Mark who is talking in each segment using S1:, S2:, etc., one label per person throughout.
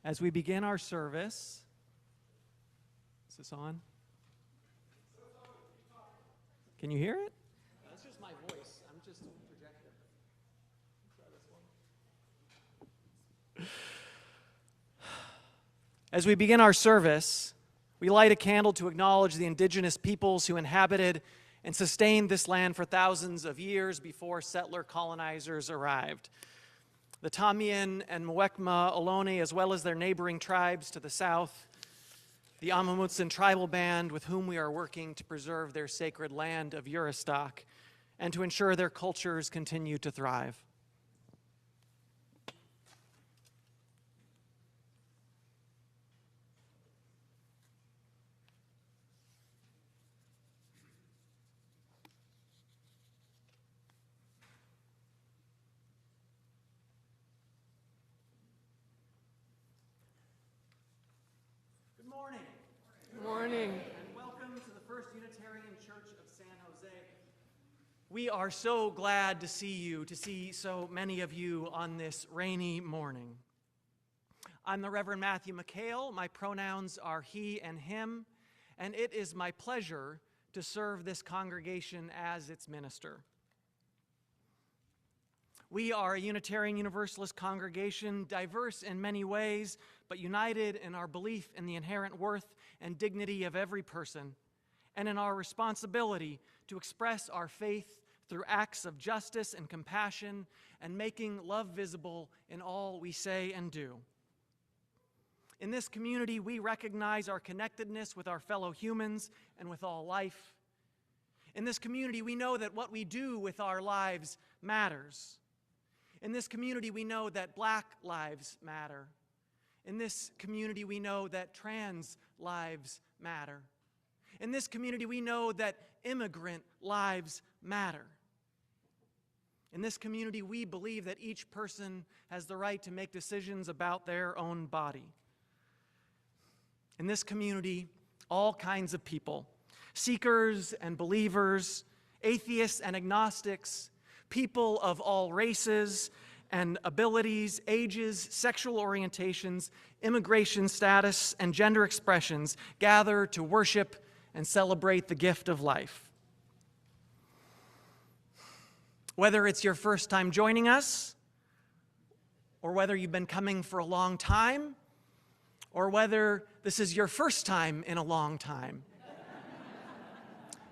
S1: As we begin our service, is this on? Can you hear it? That's just my voice. I'm just projecting. Try this one. As we begin our service, we light a candle to acknowledge the indigenous peoples who inhabited and sustained this land for thousands of years before settler colonizers arrived. The Tamian and Muwekma Ohlone, as well as their neighboring tribes to the south, the Amamutsan tribal band with whom we are working to preserve their sacred land of Uristock and to ensure their cultures continue to thrive.
S2: Morning.
S1: And welcome to the First Unitarian Church of San Jose. We are so glad to see you, to see so many of you on this rainy morning. I'm the Reverend Matthew McHale. My pronouns are he and him, and it is my pleasure to serve this congregation as its minister. We are a Unitarian Universalist congregation, diverse in many ways, but united in our belief in the inherent worth and dignity of every person, and in our responsibility to express our faith through acts of justice and compassion, and making love visible in all we say and do. In this community, we recognize our connectedness with our fellow humans and with all life. In this community, we know that what we do with our lives matters. In this community, we know that Black lives matter. In this community, we know that trans lives matter. In this community, we know that immigrant lives matter. In this community, we believe that each person has the right to make decisions about their own body. In this community, all kinds of people, seekers and believers, atheists and agnostics, people of all races and abilities, ages, sexual orientations, immigration status, and gender expressions gather to worship and celebrate the gift of life. Whether it's your first time joining us, or whether you've been coming for a long time, or whether this is your first time in a long time,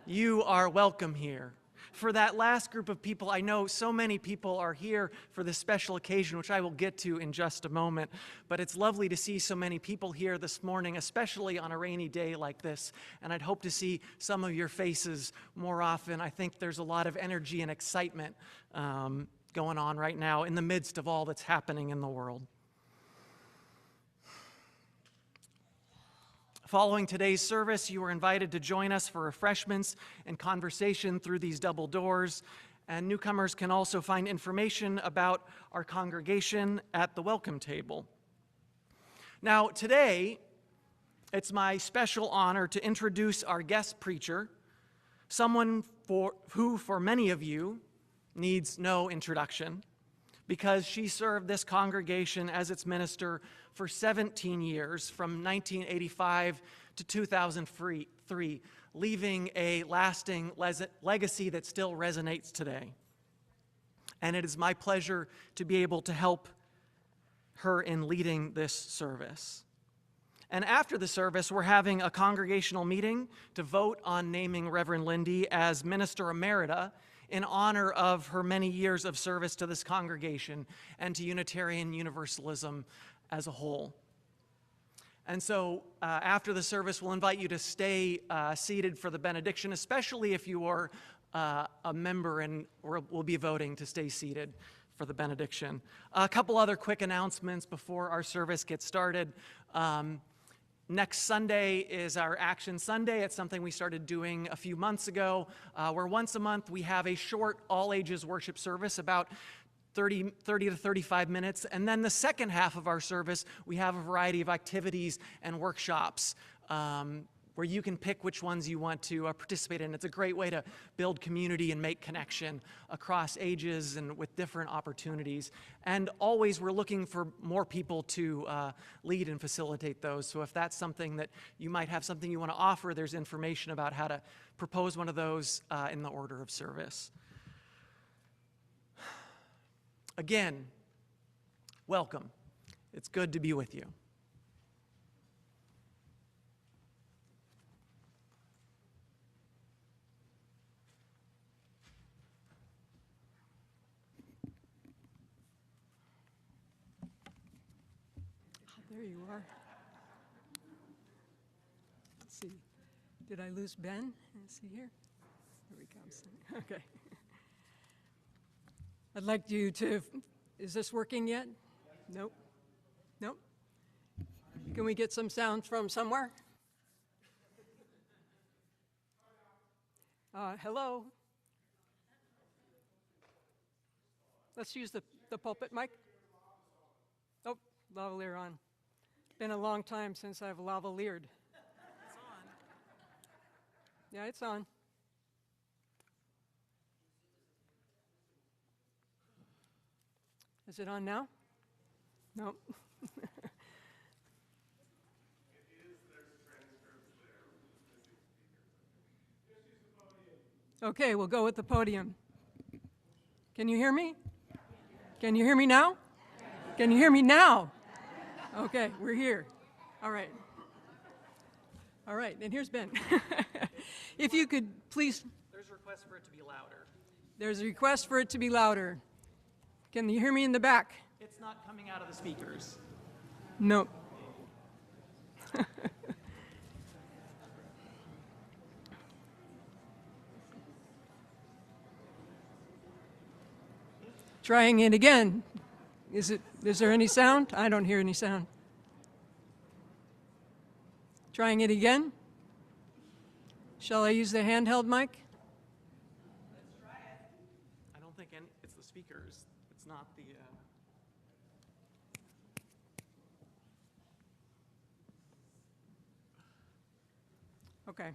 S1: you are welcome here. For that last group of people, I know so many people are here for this special occasion, which I will get to in just a moment. But it's lovely to see so many people here this morning, especially on a rainy day like this. And I'd hope to see some of your faces more often. I think there's a lot of energy and excitement going on right now in the midst of all that's happening in the world. Following today's service, you are invited to join us for refreshments and conversation through these double doors. And newcomers can also find information about our congregation at the welcome table. Now, today, it's my special honor to introduce our guest preacher, someone who, for many of you, needs no introduction, because she served this congregation as its minister for 17 years, from 1985 to 2003, leaving a lasting legacy that still resonates today. And it is my pleasure to be able to help her in leading this service. And after the service, we're having a congregational meeting to vote on naming Reverend Lindi as Minister Emerita in honor of her many years of service to this congregation and to Unitarian Universalism as a whole. And so after the service, we'll invite you to stay seated for the benediction, especially if you are a member and we'll be voting to stay seated for the benediction. A couple other quick announcements before our service gets started. Next Sunday is our Action Sunday. It's something we started doing a few months ago, where once a month we have a short all-ages worship service, about 30 to 35 minutes. And then the second half of our service, we have a variety of activities and workshops where you can pick which ones you want to participate in. It's a great way to build community and make connection across ages and with different opportunities. And always we're looking for more people to lead and facilitate those. So if that's something that you might have something you want to offer, there's information about how to propose one of those in the order of service. Again, welcome. It's good to be with you.
S2: There you are. Let's see. Did I lose Ben? Let's see here. Here he comes. Okay. I'd like you to, is this working yet? Nope. Nope. Can we get some sound from somewhere? Hello? Let's use the pulpit mic. Oh, lavalier on. Been a long time since I've lavaliered.
S1: It's on.
S2: Yeah, it's on. Is it on now? No. Okay, we'll go with the podium. Can you hear me? Can you hear me now? Can you hear me now? Okay, we're here. All right. All right, and here's Ben. If you could please...
S1: There's a request for it to be louder.
S2: There's a request for it to be louder. Can you hear me in the back?
S1: It's not coming out of the speakers.
S2: No. Trying it again. Is there any sound? I don't hear any sound. Trying it again. Shall I use the handheld mic?
S1: Let's try it. I don't think it's the speakers. It's not the...
S2: Okay.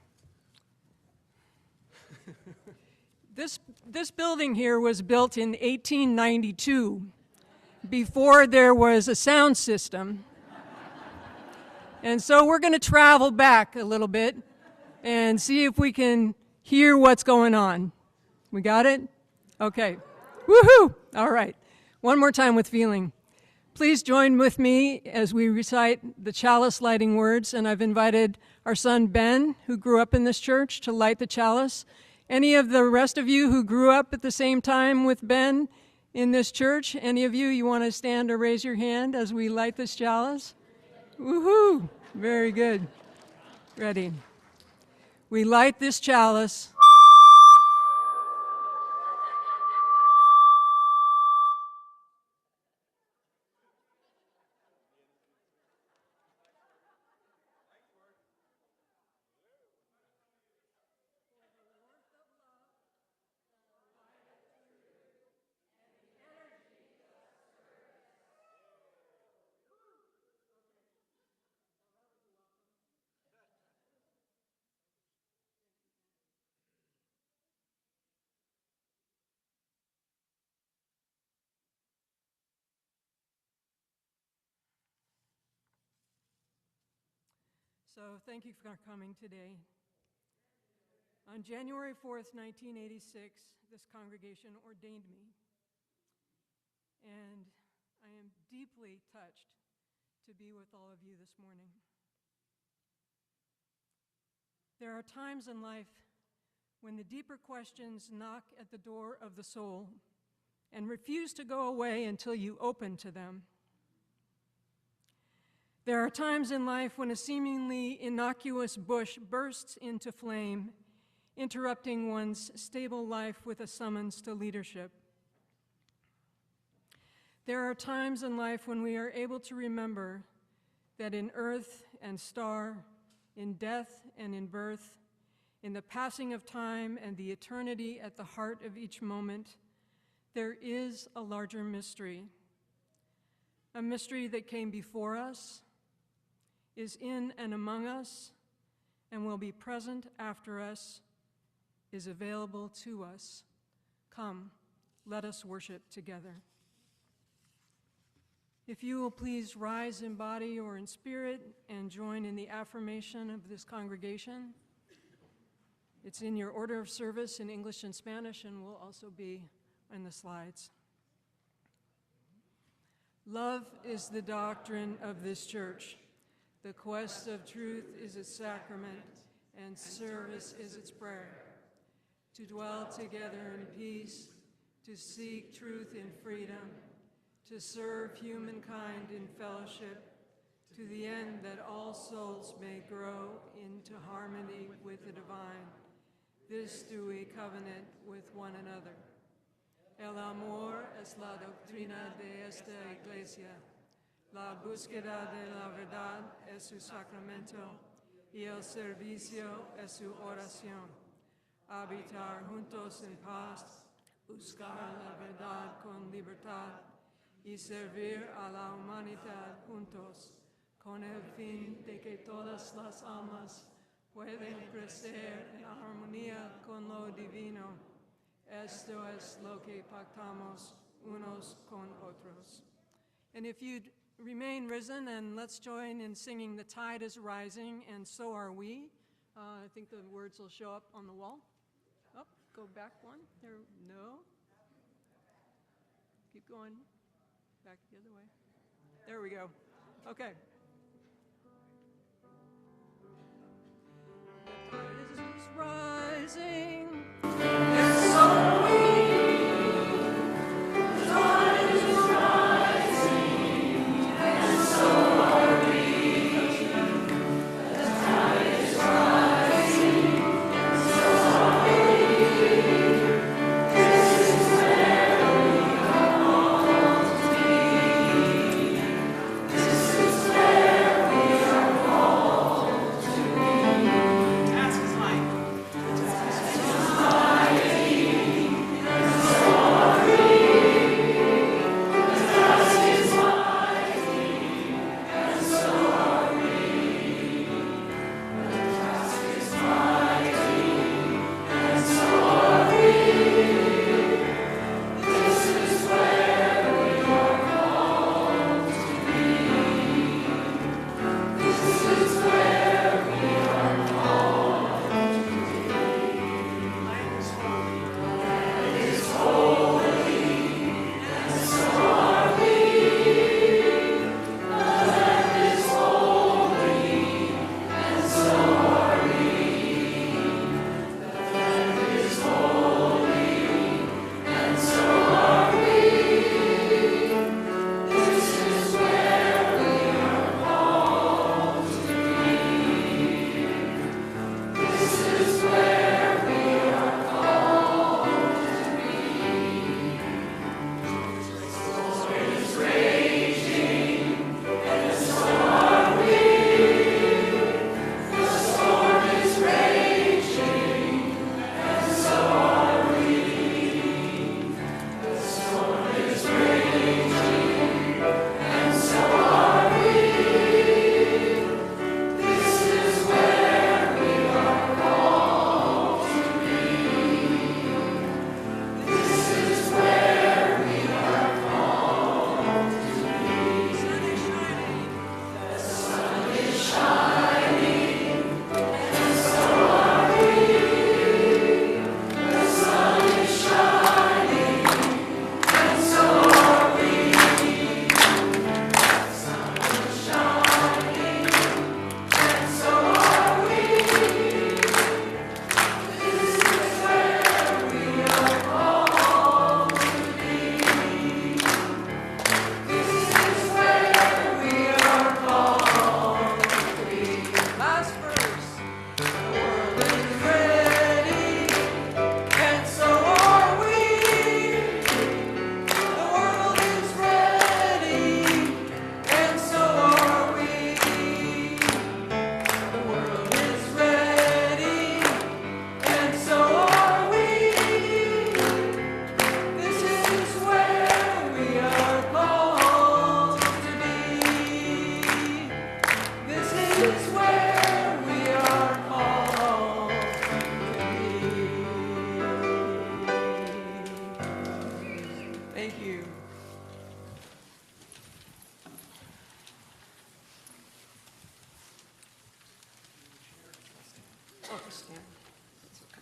S2: This building here was built in 1892, before there was a sound system. And so we're going to travel back a little bit and see if we can hear what's going on. We got it? Okay. Woohoo! All right. One more time with feeling. Please join with me as we recite the chalice lighting words, and I've invited our son Ben, who grew up in this church, to light the chalice. Any of the rest of you who grew up at the same time with Ben in this church, any of you want to stand or raise your hand as we light this chalice? Woohoo! Very good. Ready. We light this chalice. So thank you for coming today. On January 4th, 1986, this congregation ordained me. And I am deeply touched to be with all of you this morning. There are times in life when the deeper questions knock at the door of the soul and refuse to go away until you open to them. There are times in life when a seemingly innocuous bush bursts into flame, interrupting one's stable life with a summons to leadership. There are times in life when we are able to remember that in earth and star, in death and in birth, in the passing of time and the eternity at the heart of each moment, there is a larger mystery. A mystery that came before us, is in and among us, and will be present after us is available to us. Come, let us worship together. If you will please rise in body or in spirit and join in the affirmation of this congregation. It's in your order of service in English and Spanish and will also be in the slides. Love is the doctrine of this church. The quest of truth is its sacrament, and service is its prayer. To dwell together in peace, to seek truth in freedom, to serve humankind in fellowship, to the end that all souls may grow into harmony with the divine. This do we covenant with one another. El amor es la doctrina de esta iglesia. La búsqueda de la verdad es su sacramento y el servicio es su oración. Habitar juntos en paz, buscar la verdad con libertad y servir a la humanidad juntos, con el fin de que todas las almas pueden crecer en armonía con lo divino. Esto es lo que pactamos unos con otros. And if you'd remain risen, and let's join in singing "The Tide is Rising, and So Are We." I think the words will show up on the wall. Oh, go back one. There, no. Keep going. Back the other way. There we go. Okay. The tide is rising, and so are we. The tide is rising, and so are we. The tide is rising, and so are we. This is where we are all to be. This is where Oh, stand. It's okay.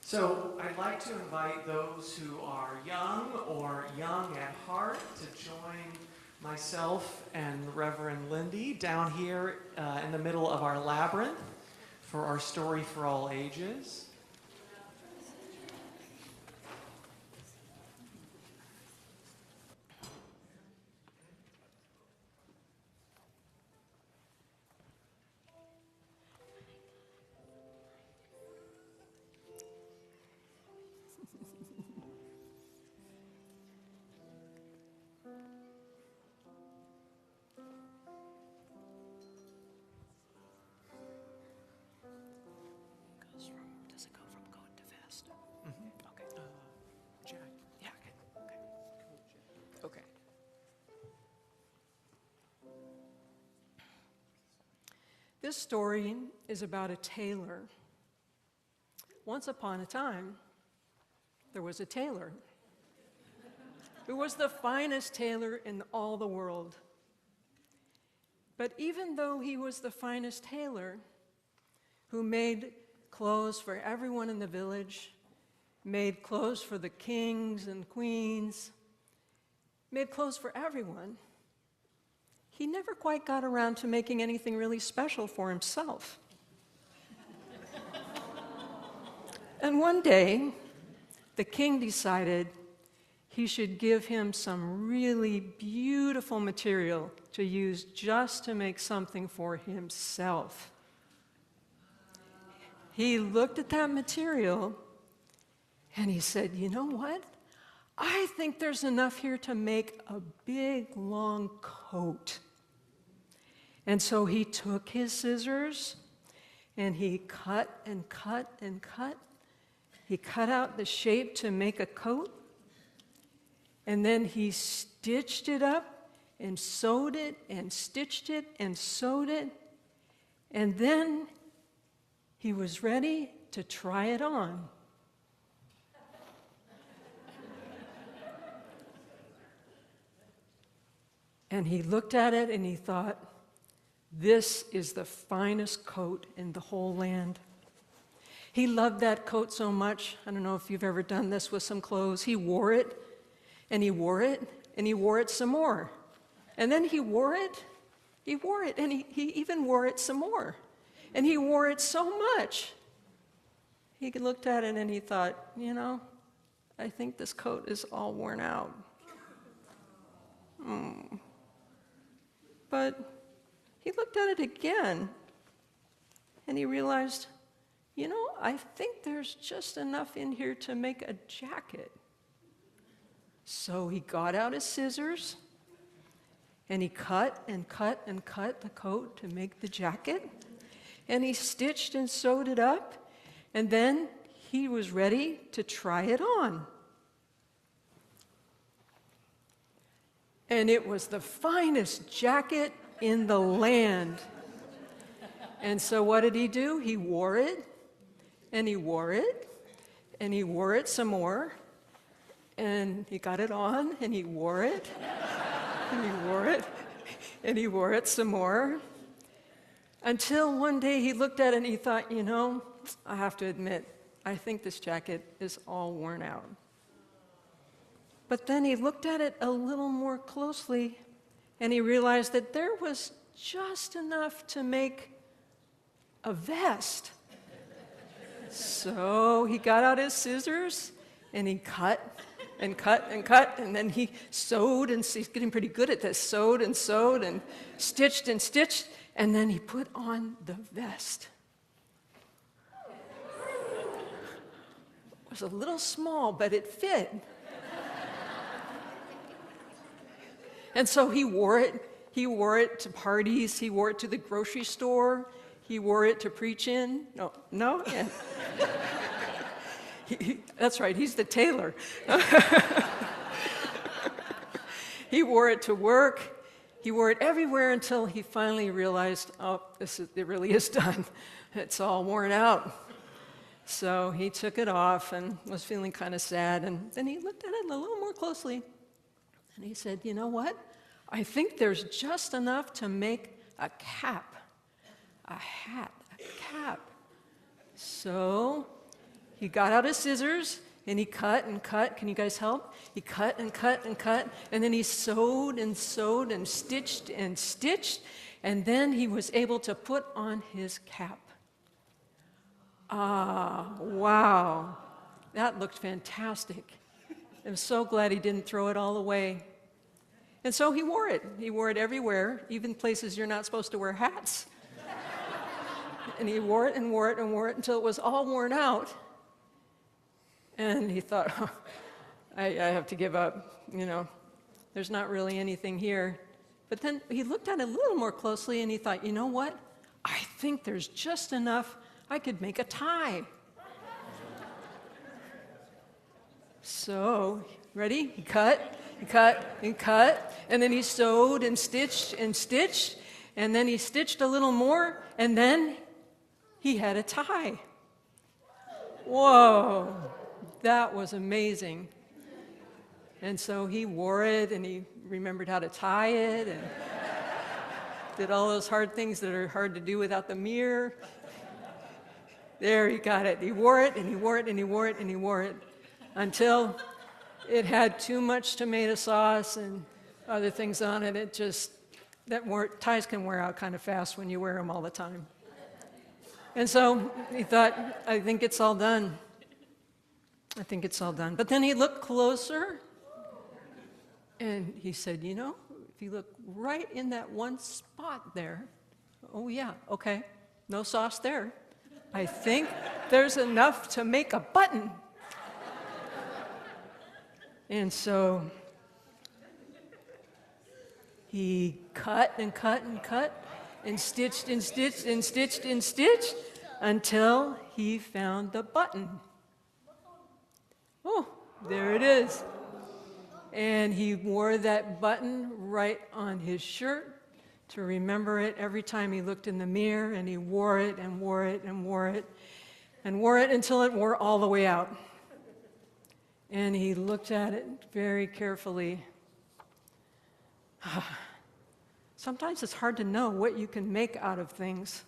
S1: So I'd like to invite those who are young or young at heart to join myself and Reverend Lindy down here in the middle of our labyrinth for our story for all ages.
S2: Does it go from good to fast?
S1: Okay. Jack.
S2: Yeah, okay. Okay. This story is about a tailor. Once upon a time, there was a tailor who was the finest tailor in all the world. But even though he was the finest tailor, who made clothes for everyone in the village, made clothes for the kings and queens, made clothes for everyone, he never quite got around to making anything really special for himself. And one day, the king decided he should give him some really beautiful material to use just to make something for himself. He looked at that material and he said, you know what? I think there's enough here to make a big, long coat. And so he took his scissors and he cut and cut and cut. He cut out the shape to make a coat. And then he stitched it up and sewed it and stitched it and sewed it. And then he was ready to try it on. And he looked at it and he thought, this is the finest coat in the whole land. He loved that coat so much. I don't know if you've ever done this with some clothes. He wore it, and he wore it, and he wore it some more. And then he wore it, and he even wore it some more. And he wore it so much. He looked at it and he thought, you know, I think this coat is all worn out. But he looked at it again, and he realized, you know, I think there's just enough in here to make a jacket. So he got out his scissors, and he cut and cut and cut the coat to make the jacket, and he stitched and sewed it up, and then he was ready to try it on. And it was the finest jacket in the land. And so what did he do? He wore it, and he wore it, and he wore it some more, and he got it on, and he wore it, and he wore it, and he wore it some more, until one day he looked at it and he thought, you know, I have to admit, I think this jacket is all worn out. But then he looked at it a little more closely, and he realized that there was just enough to make a vest. So he got out his scissors, and he cut and cut and cut, and then he sewed, and he's getting pretty good at this, sewed and stitched, and then he put on the vest. It was a little small, but it fit. And so he wore it. He wore it to parties. He wore it to the grocery store. He wore it to preach in. No? Yeah. That's right, he's the tailor. He wore it to work. He wore it everywhere until he finally realized, it really is done. It's all worn out. So he took it off and was feeling kind of sad. And then he looked at it a little more closely. And he said, you know what? I think there's just enough to make a cap, a hat, a cap. So he got out his scissors and he cut and cut. Can you guys help? He cut and cut and cut, and then he sewed and sewed and stitched, and then he was able to put on his cap. Ah, wow. That looked fantastic. I'm so glad he didn't throw it all away. And so he wore it. He wore it everywhere, even places you're not supposed to wear hats. And he wore it and wore it and wore it until it was all worn out. And he thought, oh, I have to give up. There's not really anything here. But then he looked at it a little more closely and he thought, you know what? I think there's just enough. I could make a tie. So, ready? He cut, and then he sewed and stitched, and then he stitched a little more, and then he had a tie. Whoa, that was amazing. And so he wore it, and he remembered how to tie it, and did all those hard things that are hard to do without the mirror. There, he got it. He wore it, and he wore it, and he wore it, and he wore it, until it had too much tomato sauce and other things on it. Ties can wear out kind of fast when you wear them all the time. And so he thought, I think it's all done. I think it's all done. But then he looked closer, and he said, if you look right in that one spot there, oh yeah, okay, no sauce there. I think there's enough to make a button. And so he cut and cut and cut and stitched and stitched and stitched and stitched until he found the button. Oh, there it is. And he wore that button right on his shirt to remember it every time he looked in the mirror, and he wore it and wore it and wore it and wore it until it wore all the way out. And he looked at it very carefully. Sometimes it's hard to know what you can make out of things.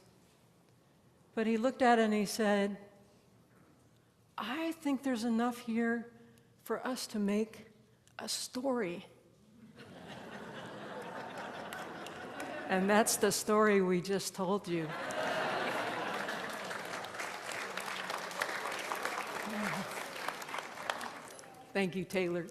S2: But he looked at it and he said, I think there's enough here for us to make a story. And that's the story we just told you. Thank you, Taylor.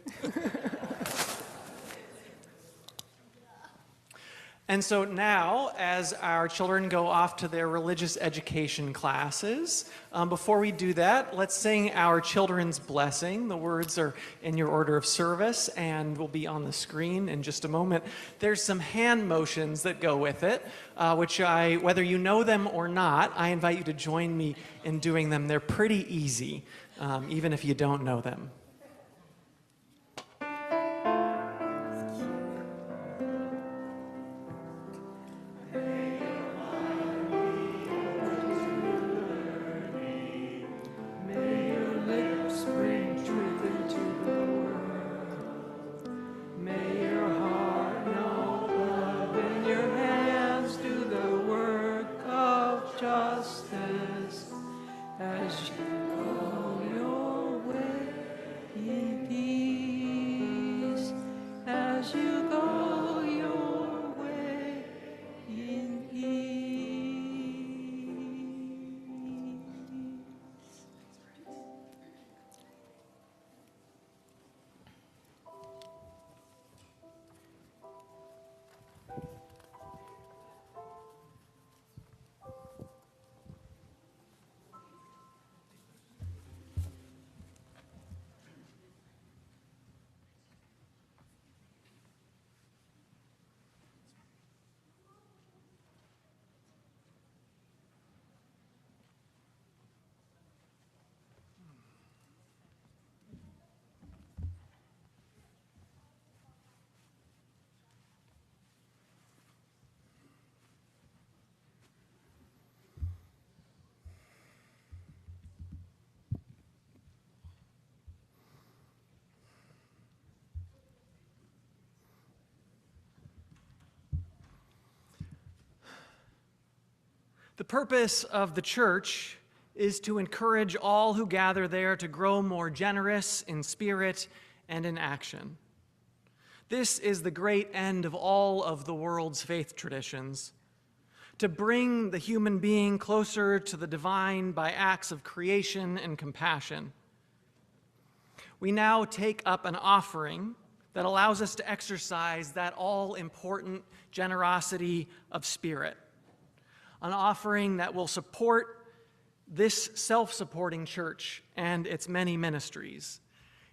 S1: And so now, as our children go off to their religious education classes, before we do that, let's sing our children's blessing. The words are in your order of service and will be on the screen in just a moment. There's some hand motions that go with it, which whether you know them or not, I invite you to join me in doing them. They're pretty easy, even if you don't know them. The purpose of the church is to encourage all who gather there to grow more generous in spirit and in action. This is the great end of all of the world's faith traditions, to bring the human being closer to the divine by acts of creation and compassion. We now take up an offering that allows us to exercise that all-important generosity of spirit, an offering that will support this self-supporting church and its many ministries.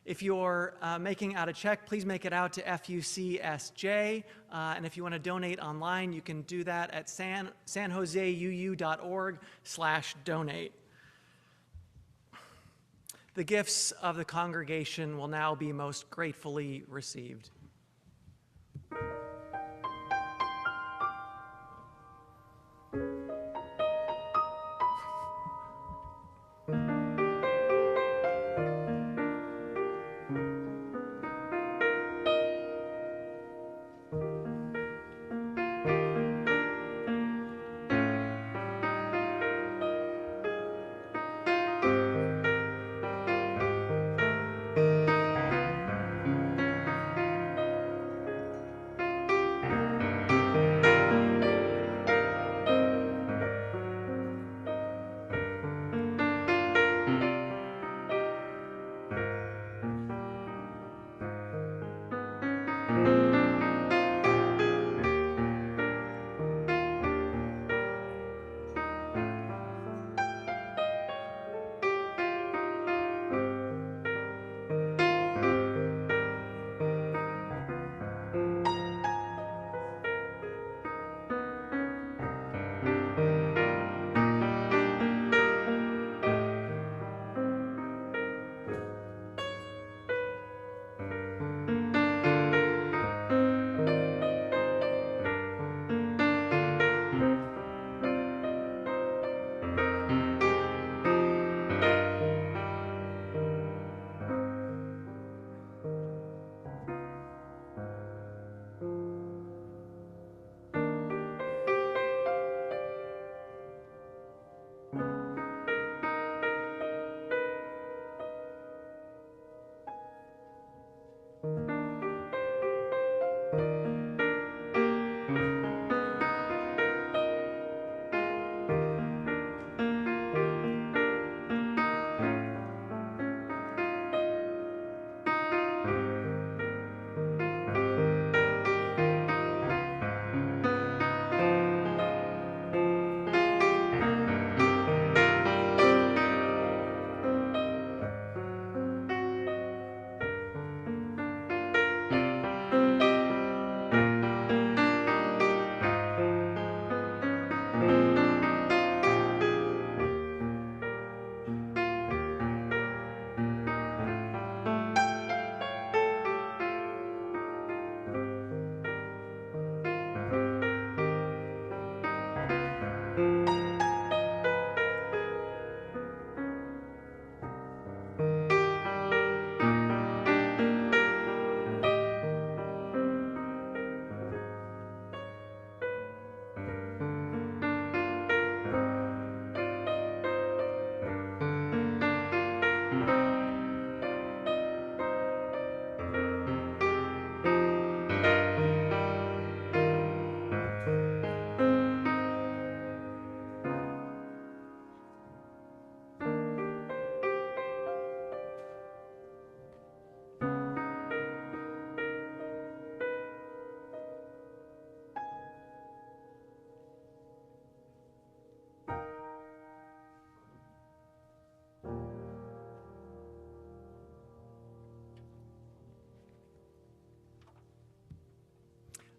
S1: If you're making out a check, please make it out to FUCSJ, and if you want to donate online, you can do that at sanjoseuu.org/donate. The gifts of the congregation will now be most gratefully received.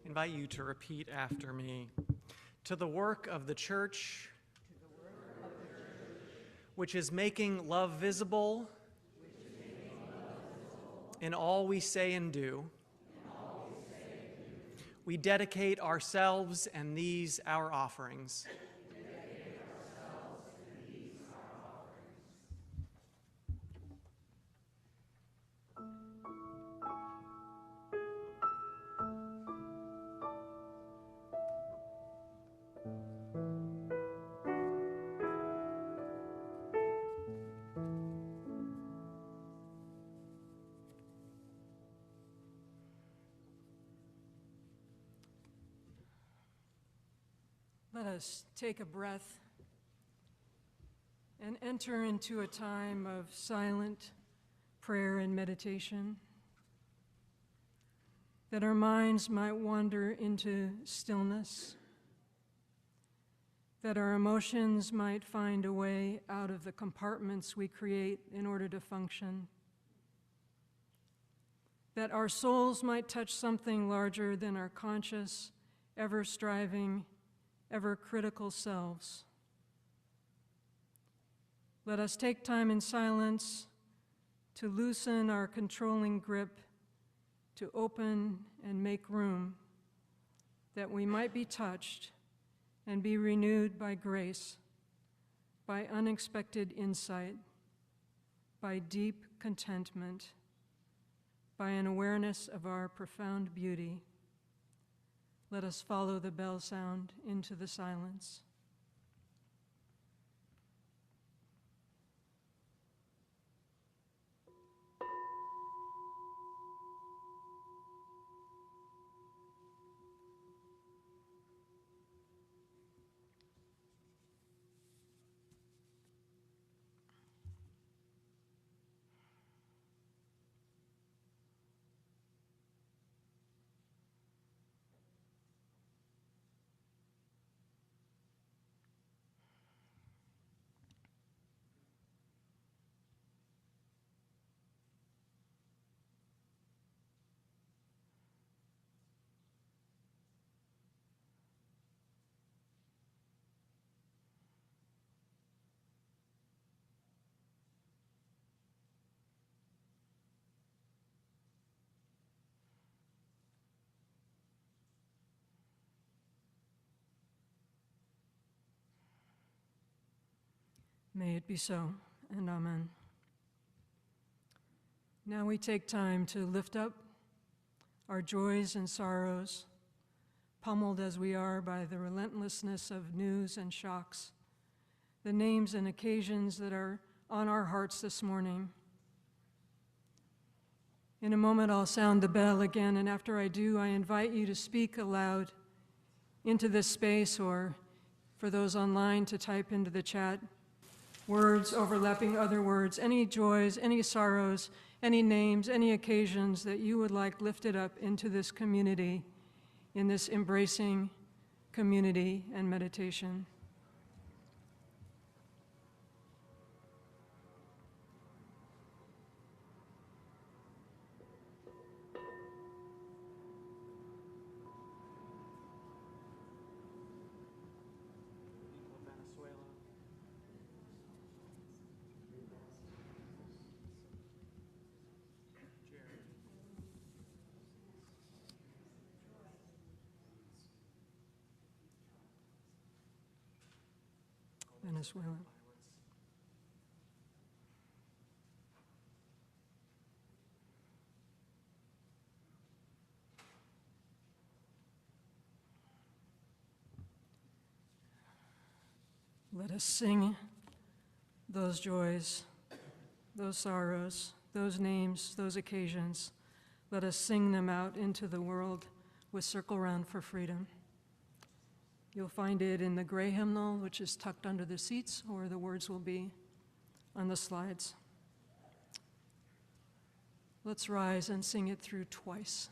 S1: I invite you to repeat after me. To the work of the church, which is making love visible in all we say and do, we dedicate ourselves and these our offerings.
S2: Let us take a breath and enter into a time of silent prayer and meditation, that our minds might wander into stillness, that our emotions might find a way out of the compartments we create in order to function, that our souls might touch something larger than our conscious, ever-striving, ever-critical selves. Let us take time in silence to loosen our controlling grip, to open and make room, that we might be touched and be renewed by grace, by unexpected insight, by deep contentment, by an awareness of our profound beauty. Let us follow the bell sound into the silence. May it be so, and amen. Now we take time to lift up our joys and sorrows, pummeled as we are by the relentlessness of news and shocks, the names and occasions that are on our hearts this morning. In a moment, I'll sound the bell again, and after I do, I invite you to speak aloud into this space, or for those online to type into the chat, words overlapping other words, any joys, any sorrows, any names, any occasions that you would like lifted up into this community, in this embracing community and meditation. Venezuela. Let us sing those joys, those sorrows, those names, those occasions. Let us sing them out into the world with Circle Round for Freedom. You'll find it in the gray hymnal, which is tucked under the seats, or the words will be on the slides. Let's rise and sing it through twice.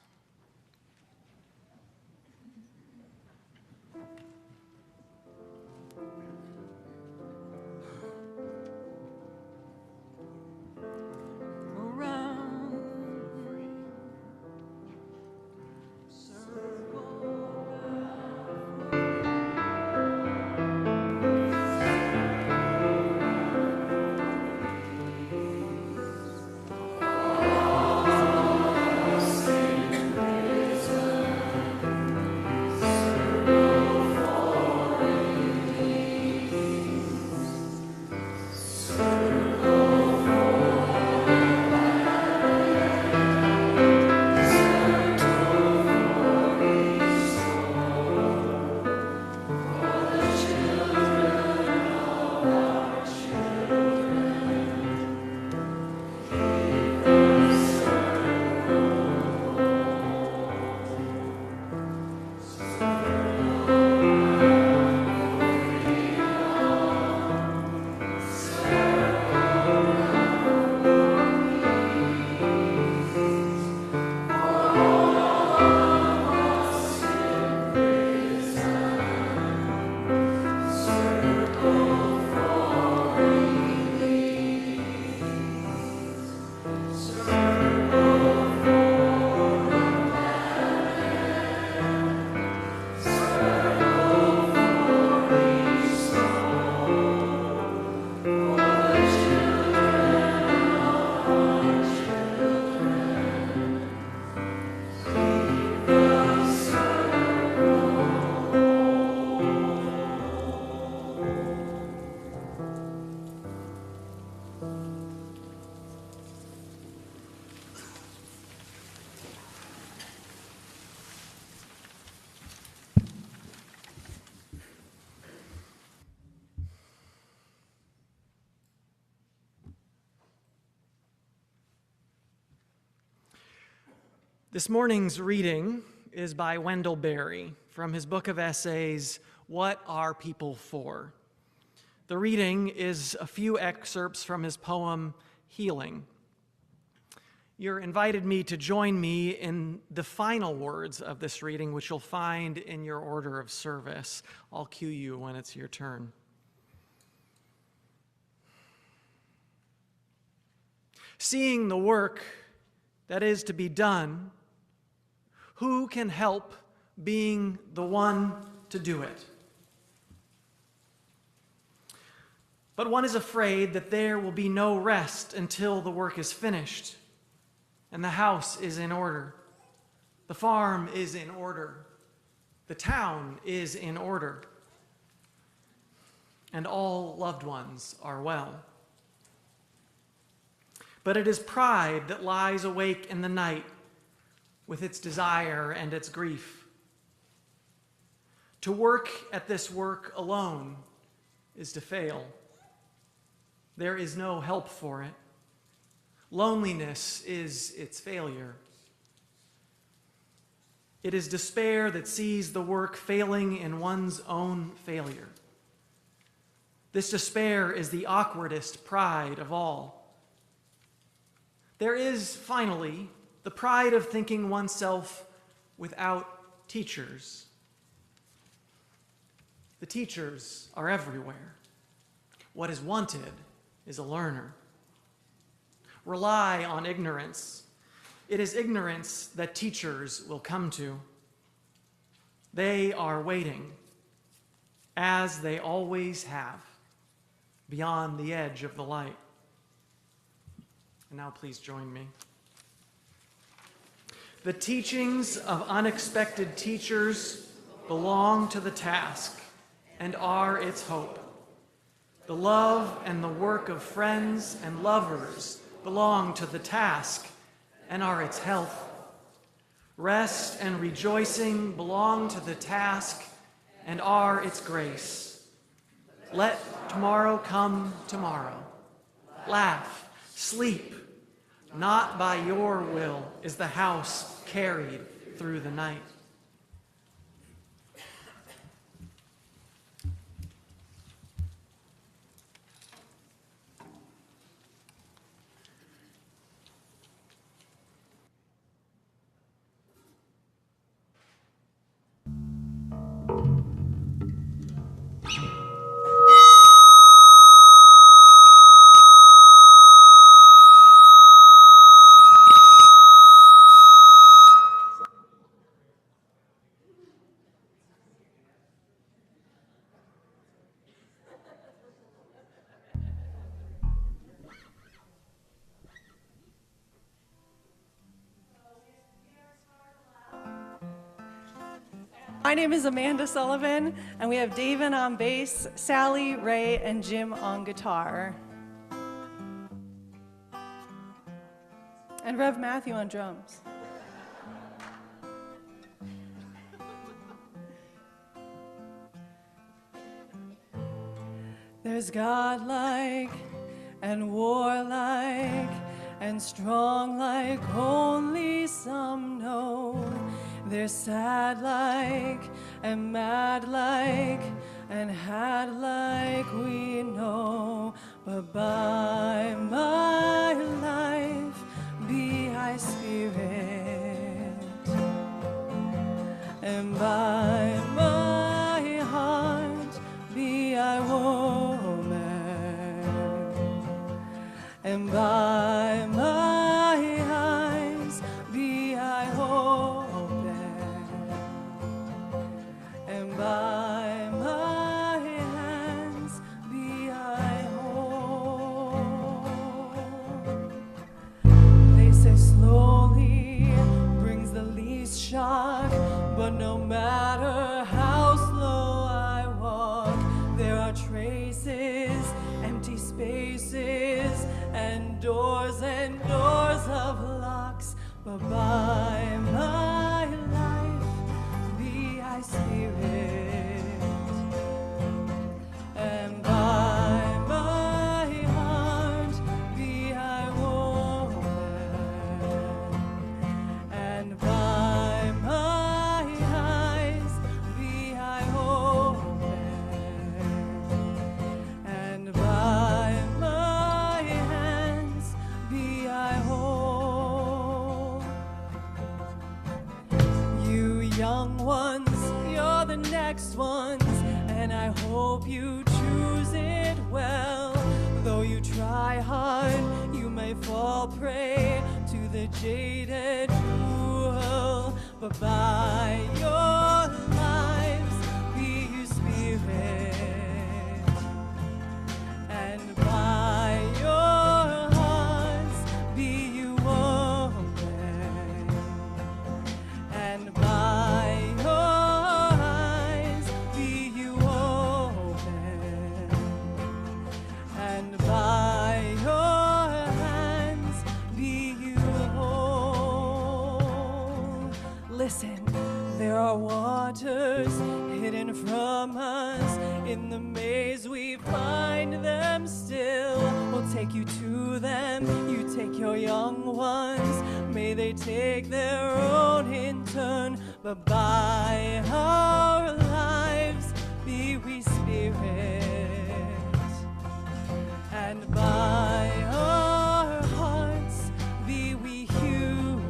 S1: This morning's reading is by Wendell Berry from his book of essays, What Are People For? The reading is a few excerpts from his poem, Healing. You're invited to join me in the final words of this reading, which you'll find in your order of service. I'll cue you when it's your turn. Seeing the work that is to be done, who can help being the one to do it? But one is afraid that there will be no rest until the work is finished, and the house is in order, the farm is in order, the town is in order, and all loved ones are well. But it is pride that lies awake in the night with its desire and its grief. To work at this work alone is to fail. There is no help for it. Loneliness is its failure. It is despair that sees the work failing in one's own failure. This despair is the awkwardest pride of all. There is, finally, the pride of thinking oneself without teachers. The teachers are everywhere. What is wanted is a learner. Rely on ignorance. It is ignorance that teachers will come to. They are waiting, as they always have, beyond the edge of the light. And now please join me. The teachings of unexpected teachers belong to the task and are its hope. The love and the work of friends and lovers belong to the task and are its health. Rest and rejoicing belong to the task and are its grace. Let tomorrow come tomorrow. Laugh, sleep. Not by your will is the house carried through the night.
S3: My name is Amanda Sullivan, and we have David on bass, Sally, Ray, and Jim on guitar. And Rev Matthew on drums. There's godlike and warlike and strong like only some know. They're sad like and mad like and had like we know. But by my life be I spirit, and by my heart be I woman, and by my eyes be I open, and by my hands be I whole. They say slowly brings the least shock, but no matter how slow I walk, there are traces, empty spaces, and doors of locks. But by my life be I spirit, and by my heart be I woman, and by next ones, and I hope you choose it well. Though you try hard, you may fall prey to the jaded cruel, but by your lives be you spirit, and by your hearts be you open, and by your eyes be you open, and by your hands be you whole. Listen, there are waters hidden from us. In the maze we find them still. We'll take you to them, you take your young ones. May they take their own in turn, but by our lives be we spirit, and by our hearts be we human,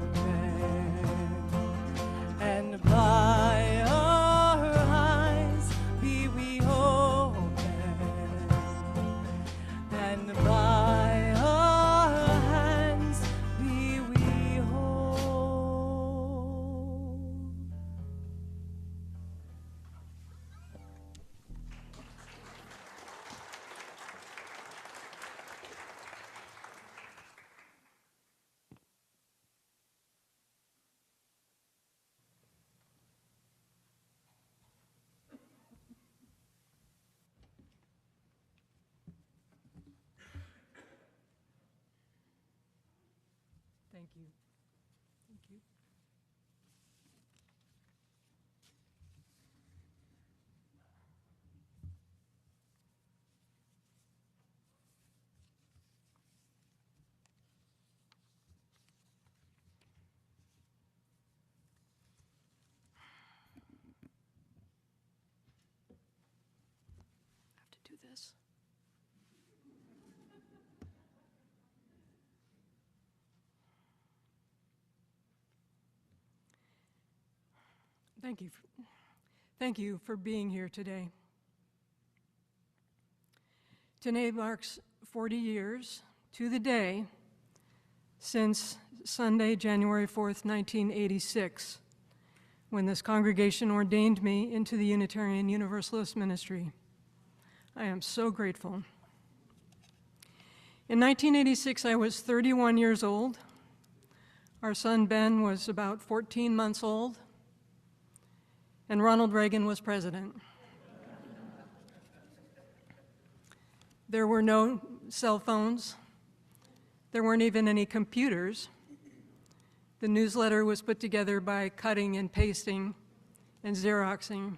S3: and by our eyes be we open, and by our hands be we whole.
S2: Thank you. Thank you. I have to do this. Thank you for being here today. Today marks 40 years to the day since Sunday, January 4th, 1986, when this congregation ordained me into the Unitarian Universalist ministry. I am so grateful. In 1986, I was 31 years old. Our son Ben was about 14 months old, and Ronald Reagan was president. There were no cell phones. There weren't even any computers. The newsletter was put together by cutting and pasting and Xeroxing.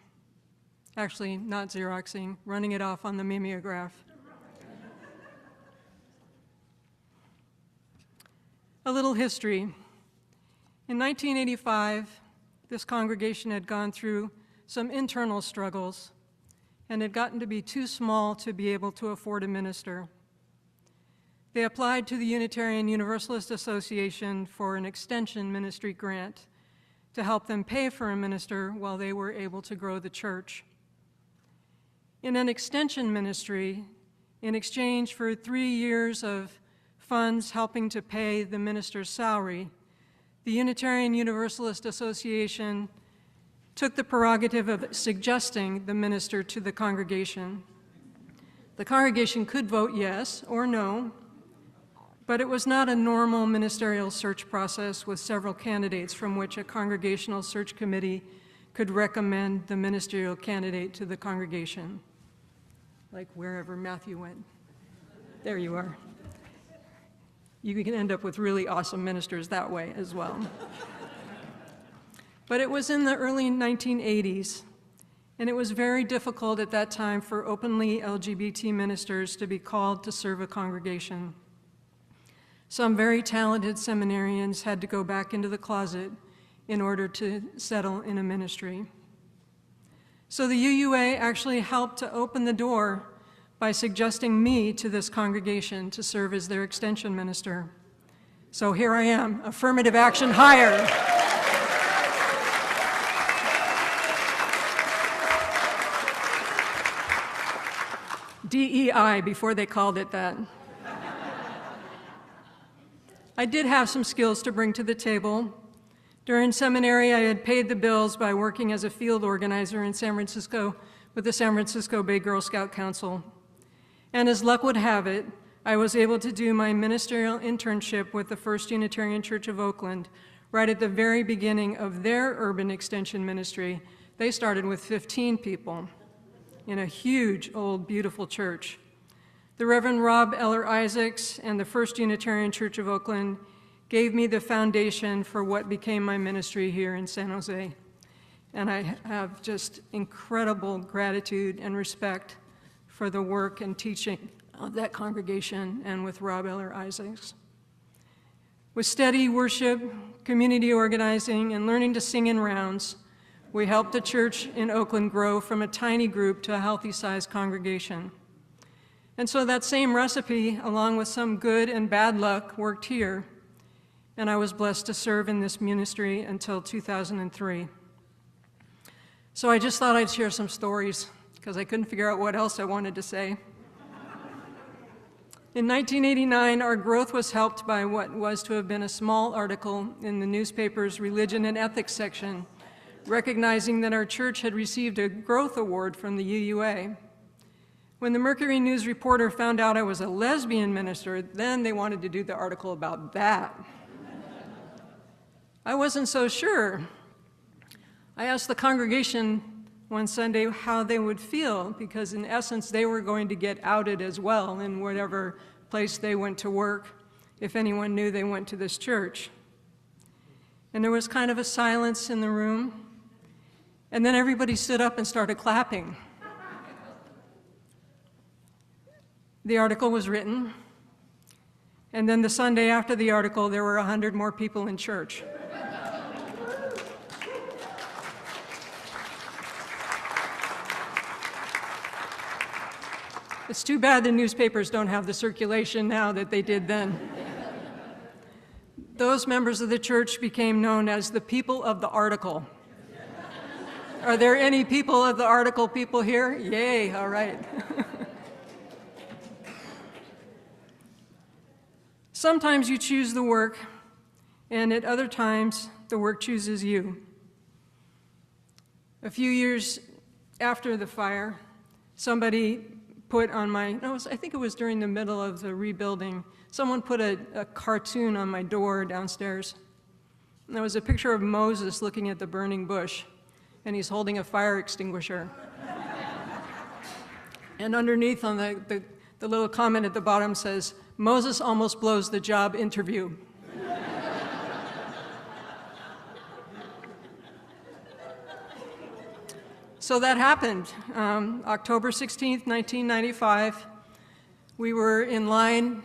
S2: Actually, not Xeroxing, running it off on the mimeograph. A little history. In 1985, this congregation had gone through some internal struggles and had gotten to be too small to be able to afford a minister. They applied to the Unitarian Universalist Association for an extension ministry grant to help them pay for a minister while they were able to grow the church. In an extension ministry, in exchange for 3 years of funds helping to pay the minister's salary, the Unitarian Universalist Association took the prerogative of suggesting the minister to the congregation. The congregation could vote yes or no, but it was not a normal ministerial search process with several candidates from which a congregational search committee could recommend the ministerial candidate to the congregation, like wherever Matthew went. There you are. You can end up with really awesome ministers that way as well. But it was in the early 1980s, and it was very difficult at that time for openly LGBT ministers to be called to serve a congregation. Some very talented seminarians had to go back into the closet in order to settle in a ministry. So the UUA actually helped to open the door by suggesting me to this congregation to serve as their extension minister. So here I am, affirmative action hire. DEI before they called it that. I did have some skills to bring to the table. During seminary, I had paid the bills by working as a field organizer in San Francisco with the San Francisco Bay Girl Scout Council. And as luck would have it, I was able to do my ministerial internship with the First Unitarian Church of Oakland right at the very beginning of their urban extension ministry. They started with 15 people in a huge, old, beautiful church. The Reverend Rob Eller Isaacs and the First Unitarian Church of Oakland gave me the foundation for what became my ministry here in San Jose. And I have just incredible gratitude and respect for the work and teaching of that congregation and with Rob Eller Isaacs. With steady worship, community organizing, and learning to sing in rounds, we helped the church in Oakland grow from a tiny group to a healthy-sized congregation. And so that same recipe, along with some good and bad luck, worked here, and I was blessed to serve in this ministry until 2003. So I just thought I'd share some stories, because I couldn't figure out what else I wanted to say. In 1989, our growth was helped by what was to have been a small article in the newspaper's Religion and Ethics section, recognizing that our church had received a growth award from the UUA. When the Mercury News reporter found out I was a lesbian minister, then they wanted to do the article about that. I wasn't so sure. I asked the congregation one Sunday how they would feel, because in essence they were going to get outed as well in whatever place they went to work, if anyone knew they went to this church. And there was kind of a silence in the room, and then everybody stood up and started clapping. The article was written, and then the Sunday after the article, there were 100 more people in church. It's too bad the newspapers don't have the circulation now that they did then. Those members of the church became known as the people of the article. Are there any people of the article people here? Yay, all right. Sometimes you choose the work, and at other times, the work chooses you. A few years after the fire, somebody put on I think it was during the middle of the rebuilding, someone put a cartoon on my door downstairs. And there was a picture of Moses looking at the burning bush, and he's holding a fire extinguisher. And underneath on the little comment at the bottom says, "Moses almost blows the job interview." So that happened. October 16th, 1995, we were in line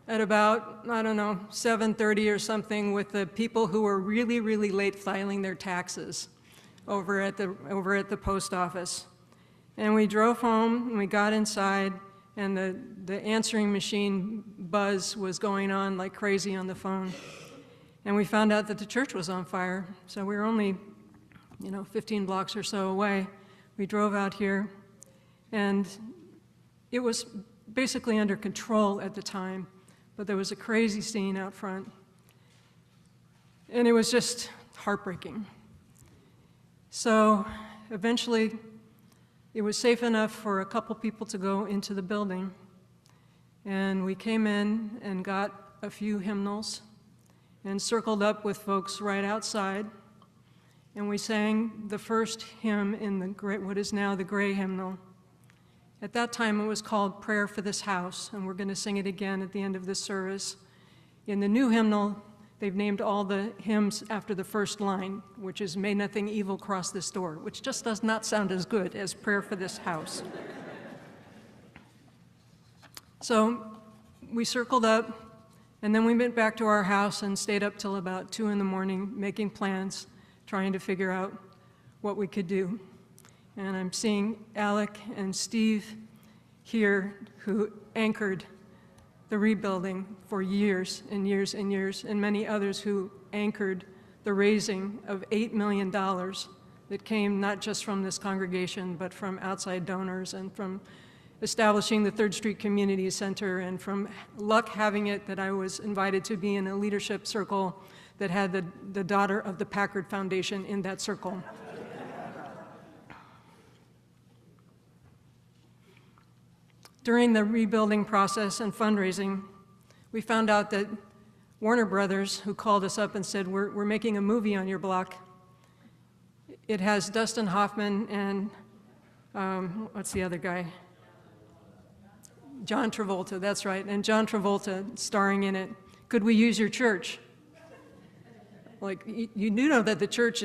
S2: at about, 7:30 or something with the people who were really, really late filing their taxes over at the post office. And we drove home, and we got inside, and the answering machine buzz was going on like crazy on the phone. And we found out that the church was on fire, so we were only 15 blocks or so away. We drove out here, and it was basically under control at the time, but there was a crazy scene out front, and it was just heartbreaking. So eventually, it was safe enough for a couple people to go into the building, and we came in and got a few hymnals and circled up with folks right outside. And we sang the first hymn in what is now the gray hymnal. At that time, it was called Prayer for This House, and we're going to sing it again at the end of this service. In the new hymnal, they've named all the hymns after the first line, which is May Nothing Evil Cross This Door, which just does not sound as good as Prayer for This House. So we circled up, and then we went back to our house and stayed up till about 2 in the morning making plans, trying to figure out what we could do. And I'm seeing Alec and Steve here, who anchored the rebuilding for years and years and years, and many others who anchored the raising of $8 million that came not just from this congregation, but from outside donors and from establishing the 3rd Street Community Center, and from luck having it that I was invited to be in a leadership circle that had the daughter of the Packard Foundation in that circle. During the rebuilding process and fundraising, we found out that Warner Brothers, who called us up and said, we're making a movie on your block. It has Dustin Hoffman and, what's the other guy? John Travolta, that's right, and John Travolta starring in it. Could we use your church? Like, you do know that the church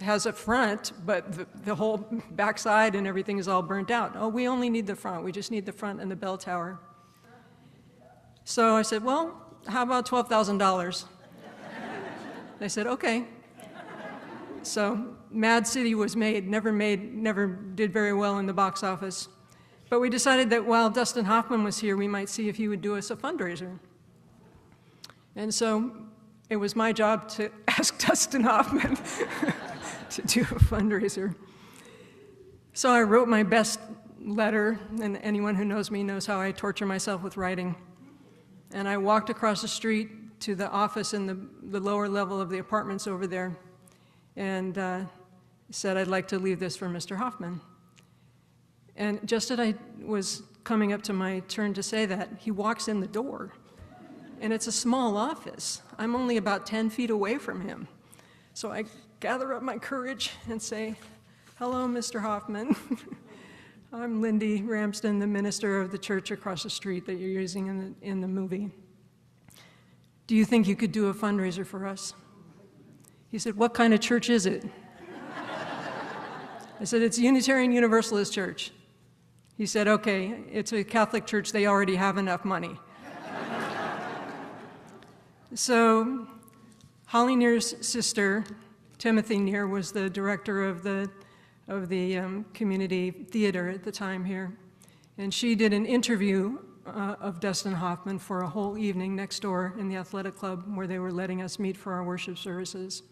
S2: has a front, but the whole backside and everything is all burnt out. Oh, we only need the front. We just need the front and the bell tower. So I said, well, how about $12,000? They said, okay. So Mad City was made, never did very well in the box office. But we decided that while Dustin Hoffman was here, we might see if he would do us a fundraiser. And so it was my job to ask Dustin Hoffman to do a fundraiser. So I wrote my best letter, and anyone who knows me knows how I torture myself with writing. And I walked across the street to the office in the lower level of the apartments over there, and said I'd like to leave this for Mr. Hoffman. And just as I was coming up to my turn to say that, he walks in the door. And it's a small office. I'm only about 10 feet away from him. So I gather up my courage and say, hello, Mr. Hoffman. I'm Lindi Ramsden, the minister of the church across the street that you're using in the movie. Do you think you could do a fundraiser for us? He said, what kind of church is it? I said, it's Unitarian Universalist Church. He said, okay, it's a Catholic church, they already have enough money. So Holly Neer's sister, Timothy Neer, was the director of the community theater at the time here. And she did an interview of Dustin Hoffman for a whole evening next door in the athletic club where they were letting us meet for our worship services.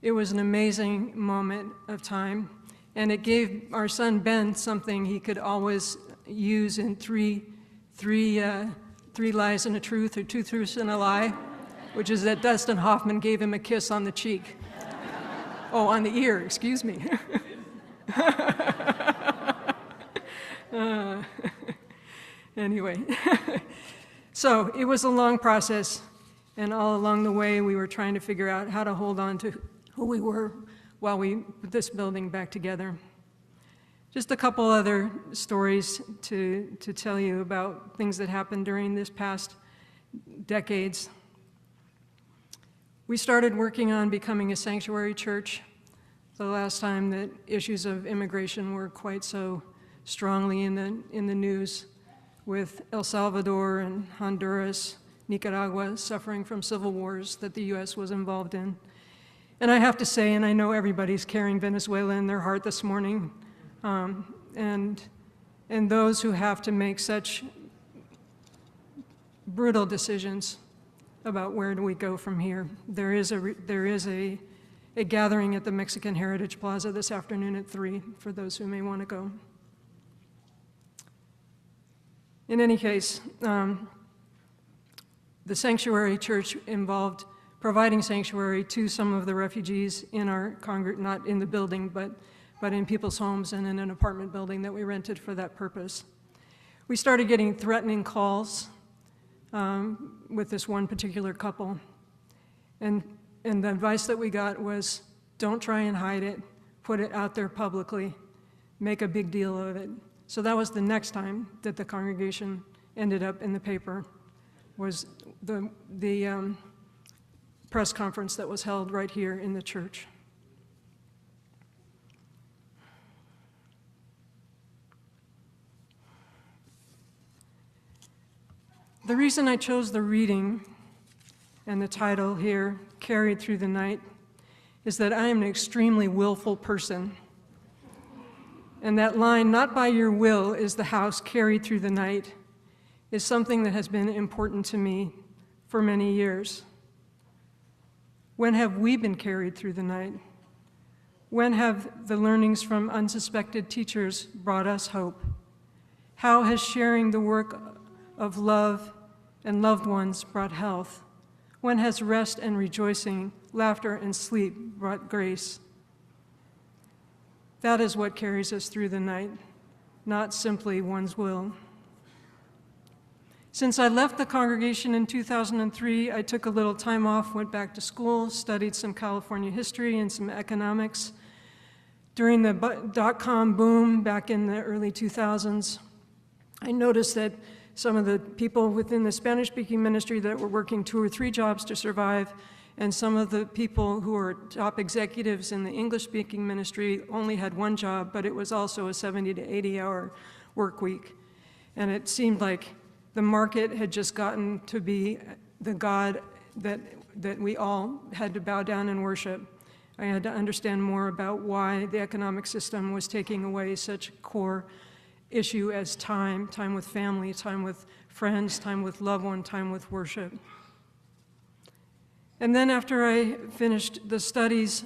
S2: It was an amazing moment of time, and it gave our son Ben something he could always use in three lies and a truth, or 2 truths and a lie, which is that Dustin Hoffman gave him a kiss on the cheek. Oh, on the ear, excuse me. Anyway, so it was a long process, and all along the way we were trying to figure out how to hold on to who we were while we put this building back together. Just a couple other stories to tell you about things that happened during this past decades. We started working on becoming a sanctuary church the last time that issues of immigration were quite so strongly in the news, with El Salvador and Honduras, Nicaragua suffering from civil wars that the U.S. was involved in. And I have to say, and I know everybody's carrying Venezuela in their heart this morning, and those who have to make such brutal decisions about where do we go from here. There is a gathering at the Mexican Heritage Plaza this afternoon at 3 for those who may want to go. In any case, the sanctuary church involved providing sanctuary to some of the refugees in our not in the building, but in people's homes and in an apartment building that we rented for that purpose. We started getting threatening calls with this one particular couple. And the advice that we got was, don't try and hide it, put it out there publicly, make a big deal of it. So that was the next time that the congregation ended up in the paper, was the press conference that was held right here in the church. The reason I chose the reading and the title here, Carried Through the Night, is that I am an extremely willful person. And that line, not by your will is the house carried through the night, is something that has been important to me for many years. When have we been carried through the night? When have the learnings from unsuspected teachers brought us hope? How has sharing the work of love and loved ones brought health? When has rest and rejoicing, laughter and sleep brought grace? That is what carries us through the night, not simply one's will. Since I left the congregation in 2003, I took a little time off, went back to school, studied some California history and some economics. During the dot-com boom back in the early 2000s, I noticed that some of the people within the Spanish-speaking ministry that were working 2 or 3 jobs to survive, and some of the people who were top executives in the English-speaking ministry only had 1 job, but it was also a 70 to 80-hour work week. And it seemed like the market had just gotten to be the God that we all had to bow down and worship. I had to understand more about why the economic system was taking away such a core issue as time with family, time with friends, time with loved one, time with worship. And then after I finished the studies,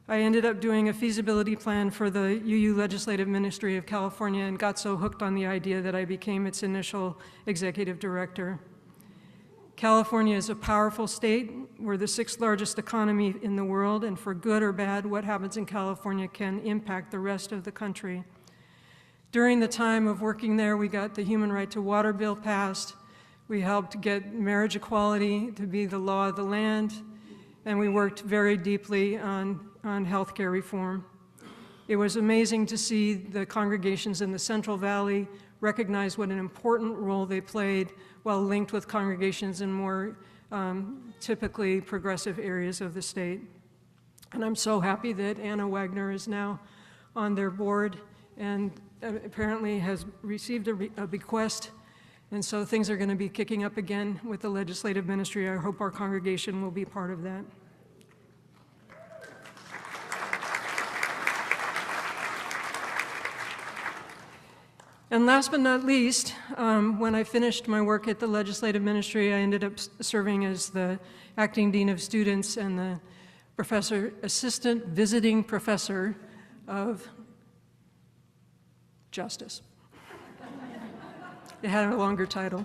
S2: I ended up doing a feasibility plan for the UU Legislative Ministry of California and got so hooked on the idea that I became its initial executive director. California is a powerful state. We're the 6th largest economy in the world, and for good or bad, what happens in California can impact the rest of the country. During the time of working there, we got the Human Right to Water bill passed. We helped get marriage equality to be the law of the land, and we worked very deeply on healthcare reform. It was amazing to see the congregations in the Central Valley recognize what an important role they played while linked with congregations in more typically progressive areas of the state. And I'm so happy that Anna Wagner is now on their board and apparently has received a bequest, and so things are going to be kicking up again with the legislative ministry. I hope our congregation will be part of that. And last but not least, when I finished my work at the legislative ministry, I ended up serving as the acting dean of students and the assistant visiting professor of justice. It had a longer title.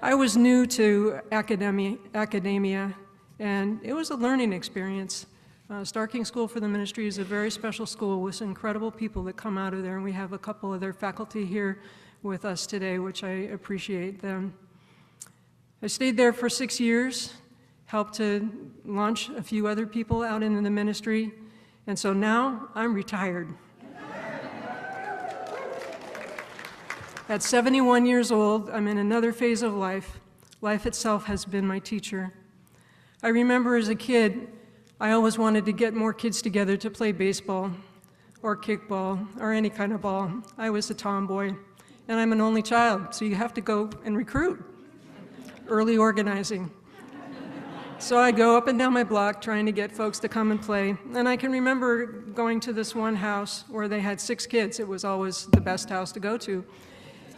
S2: I was new to academia, and it was a learning experience. Starking School for the Ministry is a very special school with some incredible people that come out of there, and we have a couple of their faculty here with us today, which I appreciate them. I stayed there for 6 years, helped to launch a few other people out into the ministry, and so now I'm retired. At 71 years old, I'm in another phase of life. Life itself has been my teacher. I remember as a kid, I always wanted to get more kids together to play baseball or kickball or any kind of ball. I was a tomboy, and I'm an only child, so you have to go and recruit. Early organizing. So I go up and down my block trying to get folks to come and play, and I can remember going to this one house where they had 6 kids. It was always the best house to go to.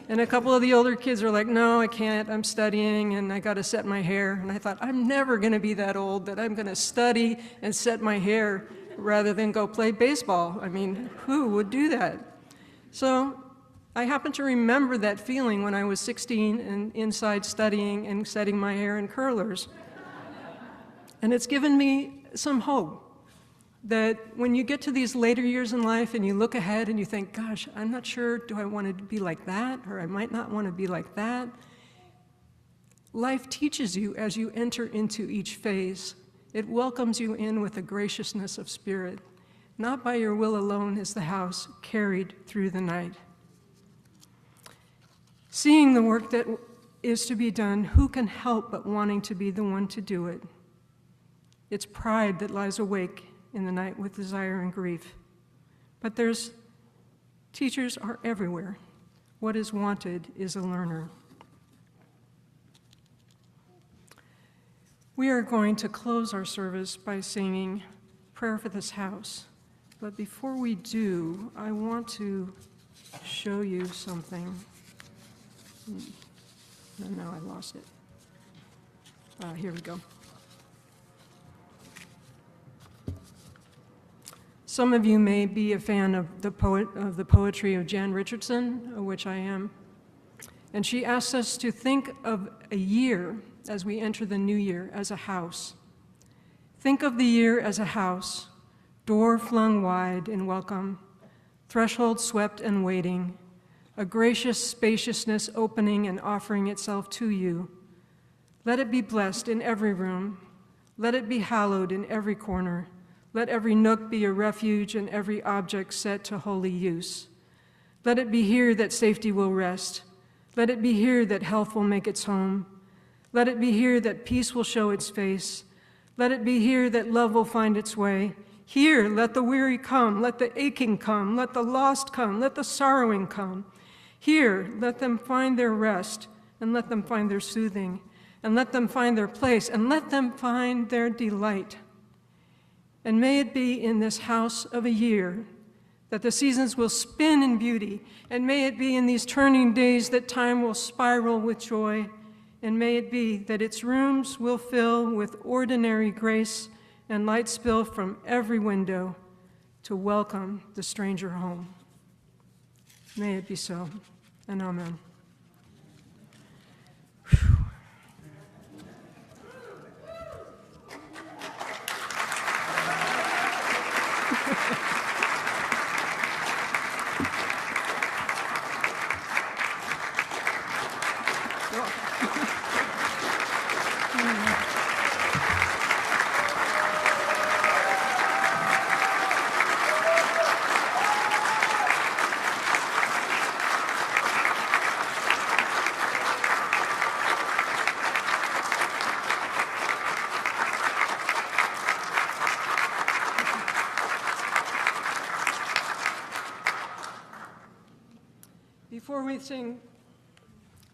S2: And a couple of the older kids are like, no, I can't, I'm studying and I gotta set my hair. And I thought, I'm never gonna be that old that I'm gonna study and set my hair rather than go play baseball. I mean, who would do that? So I happen to remember that feeling when I was 16 and inside studying and setting my hair in curlers. And it's given me some hope that when you get to these later years in life and you look ahead and you think, gosh, I'm not sure, do I want to be like that, or I might not want to be like that? Life teaches you as you enter into each phase. It welcomes you in with a graciousness of spirit. Not by your will alone is the house carried through the night. Seeing the work that is to be done, who can help but wanting to be the one to do it? It's pride that lies awake in the night with desire and grief. But teachers are everywhere. What is wanted is a learner. We are going to close our service by singing Prayer for This House. But before we do, I want to show you something. No, I lost it. Here we go. Some of you may be a fan of the poetry of Jan Richardson, of which I am. And she asks us to think of a year as we enter the new year as a house. Think of the year as a house, door flung wide in welcome, threshold swept and waiting, a gracious spaciousness opening and offering itself to you. Let it be blessed in every room. Let it be hallowed in every corner. Let every nook be a refuge and every object set to holy use. Let it be here that safety will rest. Let it be here that health will make its home. Let it be here that peace will show its face. Let it be here that love will find its way. Here, let the weary come, let the aching come, let the lost come, let the sorrowing come. Here, let them find their rest, and let them find their soothing, and let them find their place, and let them find their delight. And may it be in this house of a year that the seasons will spin in beauty, and may it be in these turning days that time will spiral with joy, and may it be that its rooms will fill with ordinary grace and light spill from every window to welcome the stranger home. May it be so, and amen.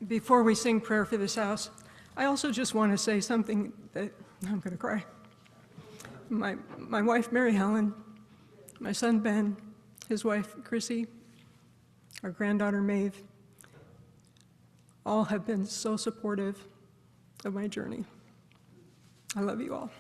S2: Before we sing prayer for this house, I also just want to say something that I'm going to cry. My wife, Mary Helen, my son, Ben, his wife, Chrissy, our granddaughter, Maeve, all have been so supportive of my journey. I love you all.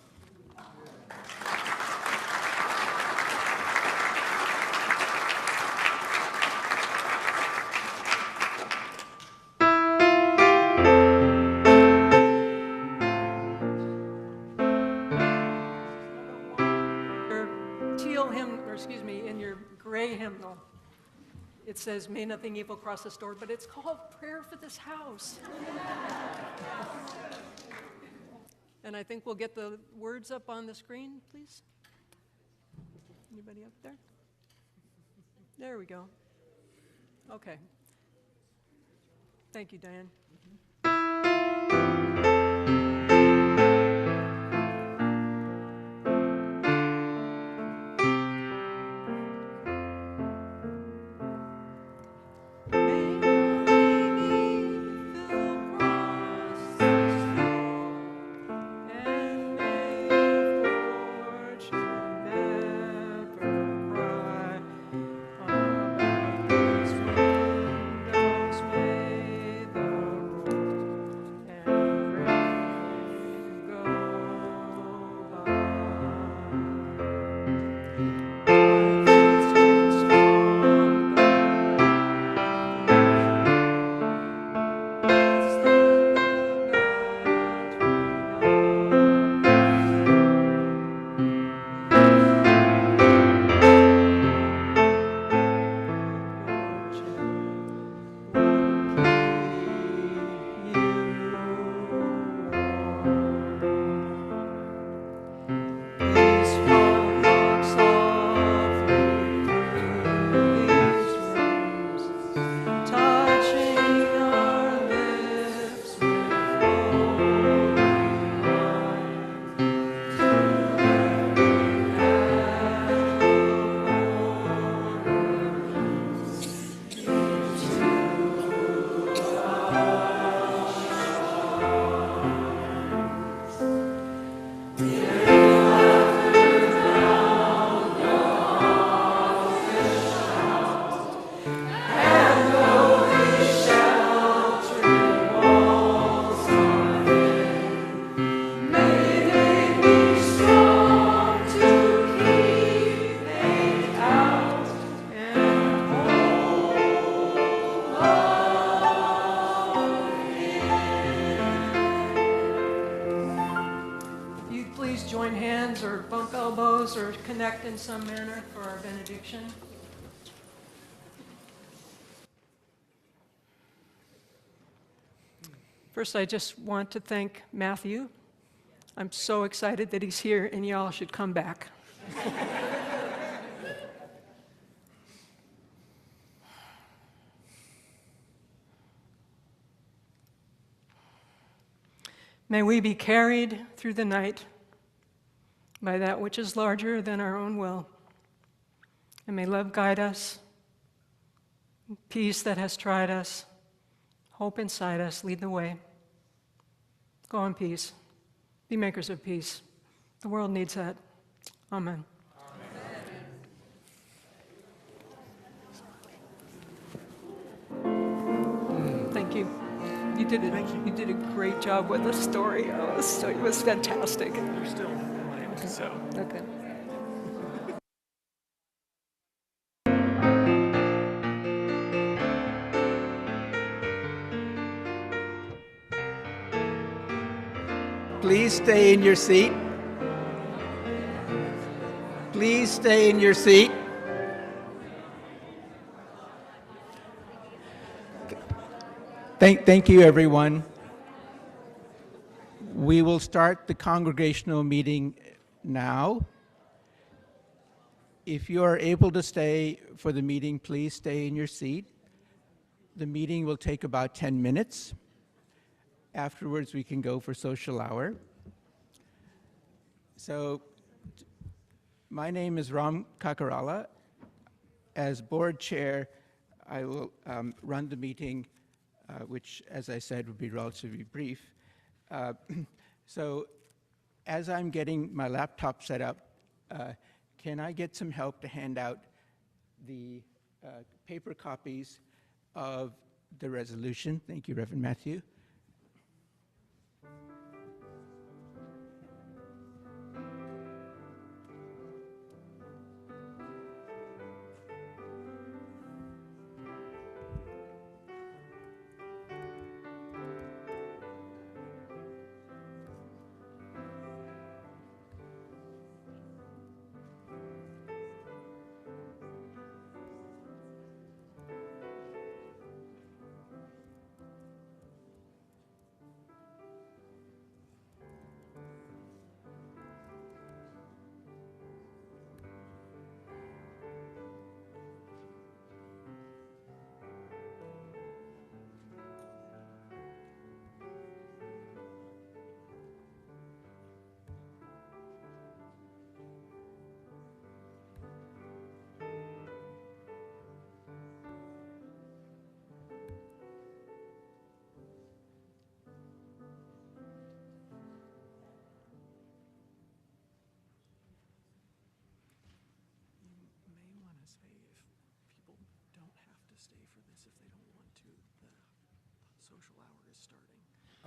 S2: In your gray hymnal, it says, "May nothing evil cross this door," but it's called Prayer for This House. And I think we'll get the words up on the screen, please. Anybody up there? There we go. Okay. Thank you, Diane. And bump elbows or connect in some manner for our benediction. First, I just want to thank Matthew. I'm so excited that he's here, and y'all should come back. May we be carried through the night by that which is larger than our own will. And may love guide us, peace that has tried us, hope inside us lead the way. Go in peace. Be makers of peace. The world needs that. Amen. Thank you. You did a great job with the story. It was fantastic.
S1: You're still mine, so.
S2: Okay.
S4: Please stay in your seat. Please stay in your seat. Thank you, everyone. We will start the congregational meeting now. If you are able to stay for the meeting, please stay in your seat. The meeting will take about 10 minutes. Afterwards, we can go for social hour. So, my name is Ram Kakarala. As board chair, I will run the meeting, which, as I said, will be relatively brief. So, as I'm getting my laptop set up, can I get some help to hand out the paper copies of the resolution? Thank you, Reverend Matthew.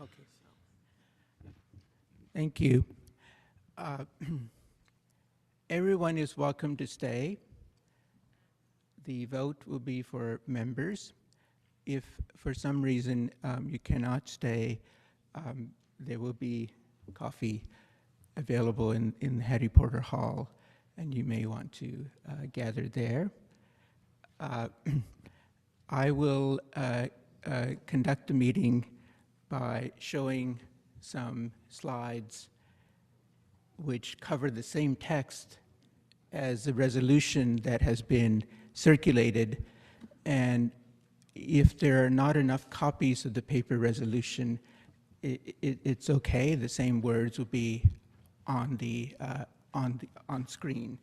S4: Okay. Thank you. Everyone is welcome to stay. The vote will be for members. If for some reason you cannot stay, there will be coffee available in Harry Porter Hall, and you may want to gather there. I will conduct the meeting by showing some slides which cover the same text as the resolution that has been circulated. And if there are not enough copies of the paper resolution, it's okay. The same words will be on screen.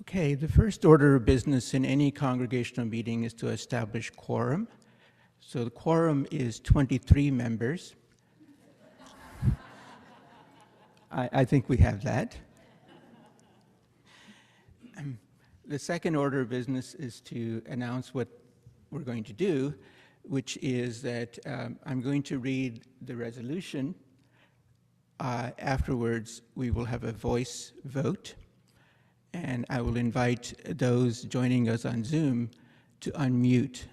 S4: Okay, the first order of business in any congregational meeting is to establish quorum. So the quorum is 23 members. I think we have that. The second order of business is to announce what we're going to do, which is that I'm going to read the resolution. Afterwards, we will have a voice vote, and I will invite those joining us on Zoom to unmute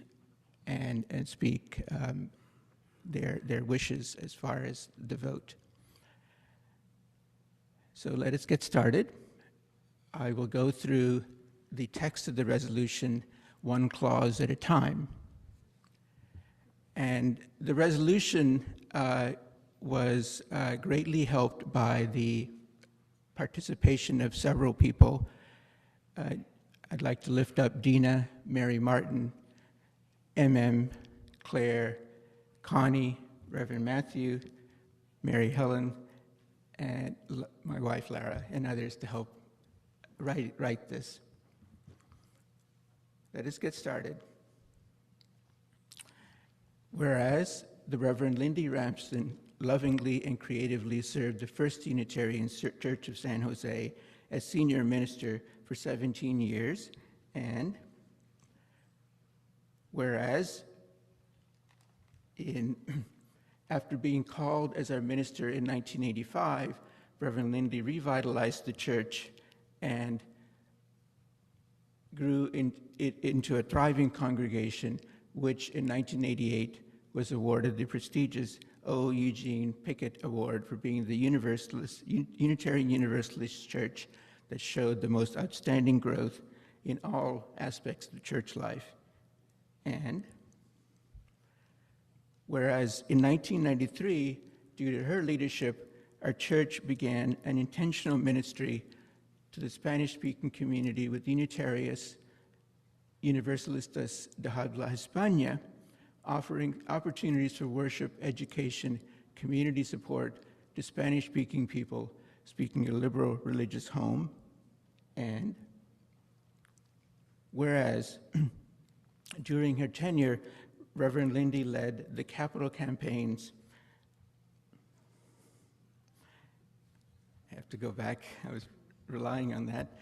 S4: and speak their wishes as far as the vote. So let us get started. I will go through the text of the resolution one clause at a time. And the resolution was greatly helped by the participation of several people. I'd like to lift up Dina, Mary Martin, Claire, Connie, Reverend Matthew, Mary Helen, and my wife Lara, and others to help write this. Let us get started. Whereas the Reverend Lindi Ramsden lovingly and creatively served the First Unitarian Church of San Jose as senior minister for 17 years, and whereas after being called as our minister in 1985, Reverend Lindi revitalized the church and grew it into a thriving congregation, which in 1988 was awarded the prestigious O. Eugene Pickett Award for being the Unitarian Universalist church that showed the most outstanding growth in all aspects of church life. And whereas in 1993, due to her leadership, our church began an intentional ministry to the Spanish-speaking community with Unitarias Universalistas de Habla Hispana, offering opportunities for worship, education, community support to Spanish-speaking people speaking a liberal religious home. And whereas during her tenure, Reverend Lindi led the capital campaigns. I have to go back. I was relying on that.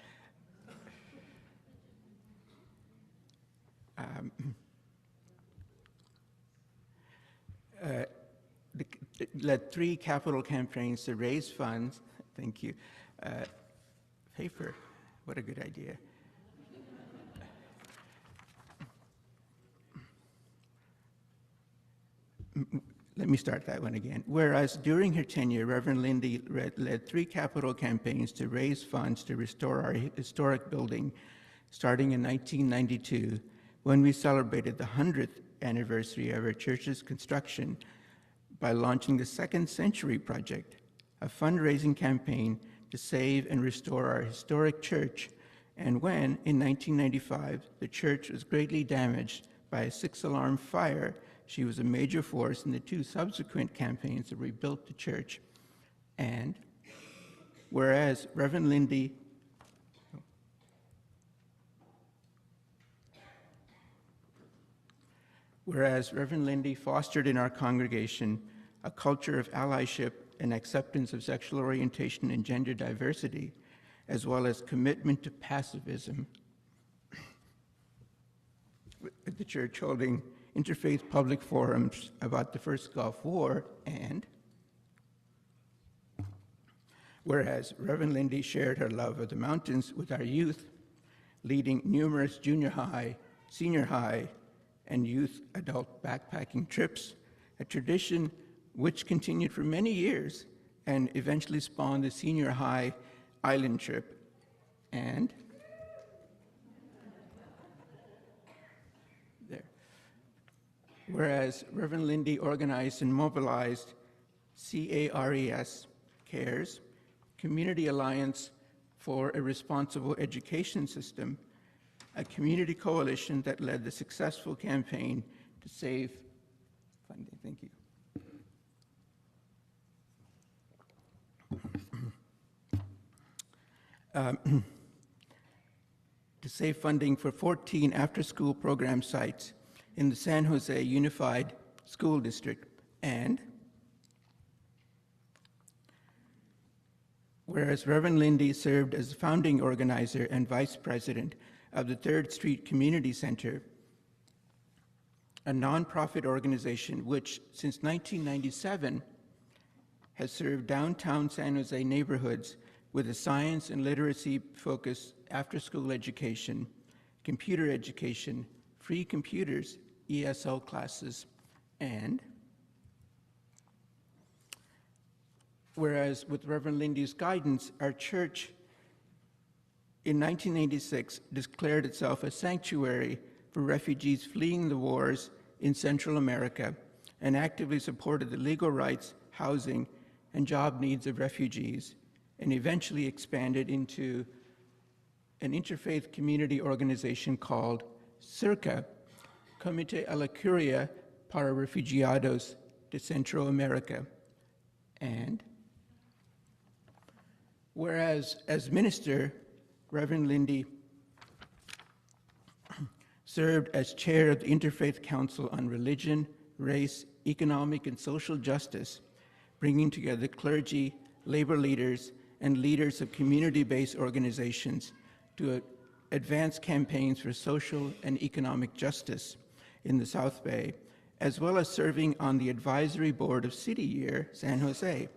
S4: Led 3 capital campaigns to raise funds. Thank you. Paper, what a good idea. Let me start that one again. Whereas during her tenure, Reverend Lindi led 3 capital campaigns to raise funds to restore our historic building, starting in 1992, when we celebrated the 100th anniversary of our church's construction by launching the Second Century Project, a fundraising campaign to save and restore our historic church, and when, in 1995, the church was greatly damaged by a 6-alarm fire, she was a major force in the 2 subsequent campaigns to rebuild the church. And whereas Reverend Lindi fostered in our congregation a culture of allyship and acceptance of sexual orientation and gender diversity, as well as commitment to pacifism, with the church holding interfaith public forums about the first Gulf War. And whereas Reverend Lindi shared her love of the mountains with our youth, leading numerous junior high, senior high, and youth adult backpacking trips, a tradition which continued for many years and eventually spawned the senior high island trip. And whereas Reverend Lindi organized and mobilized CARES, Community Alliance for a Responsible Education System, a community coalition that led the successful campaign to save funding. Thank you. To save funding for 14 after-school program sites in the San Jose Unified School District. And Whereas Reverend Lindi served as the founding organizer and vice president of the 3rd Street Community Center, a nonprofit organization which, since 1997, has served downtown San Jose neighborhoods with a science and literacy-focused after-school education, computer education, free computers, ESL classes, and whereas with Reverend Lindi's guidance, our church in 1986 declared itself a sanctuary for refugees fleeing the wars in Central America and actively supported the legal rights, housing, and job needs of refugees, and eventually expanded into an interfaith community organization called CIRCA, Comité a la Curia para Refugiados de Centroamérica. And whereas as minister, Reverend Lindi served as chair of the Interfaith Council on Religion, Race, Economic, and Social Justice, bringing together clergy, labor leaders, and leaders of community-based organizations to advance campaigns for social and economic justice in the South Bay, as well as serving on the advisory board of City Year San Jose,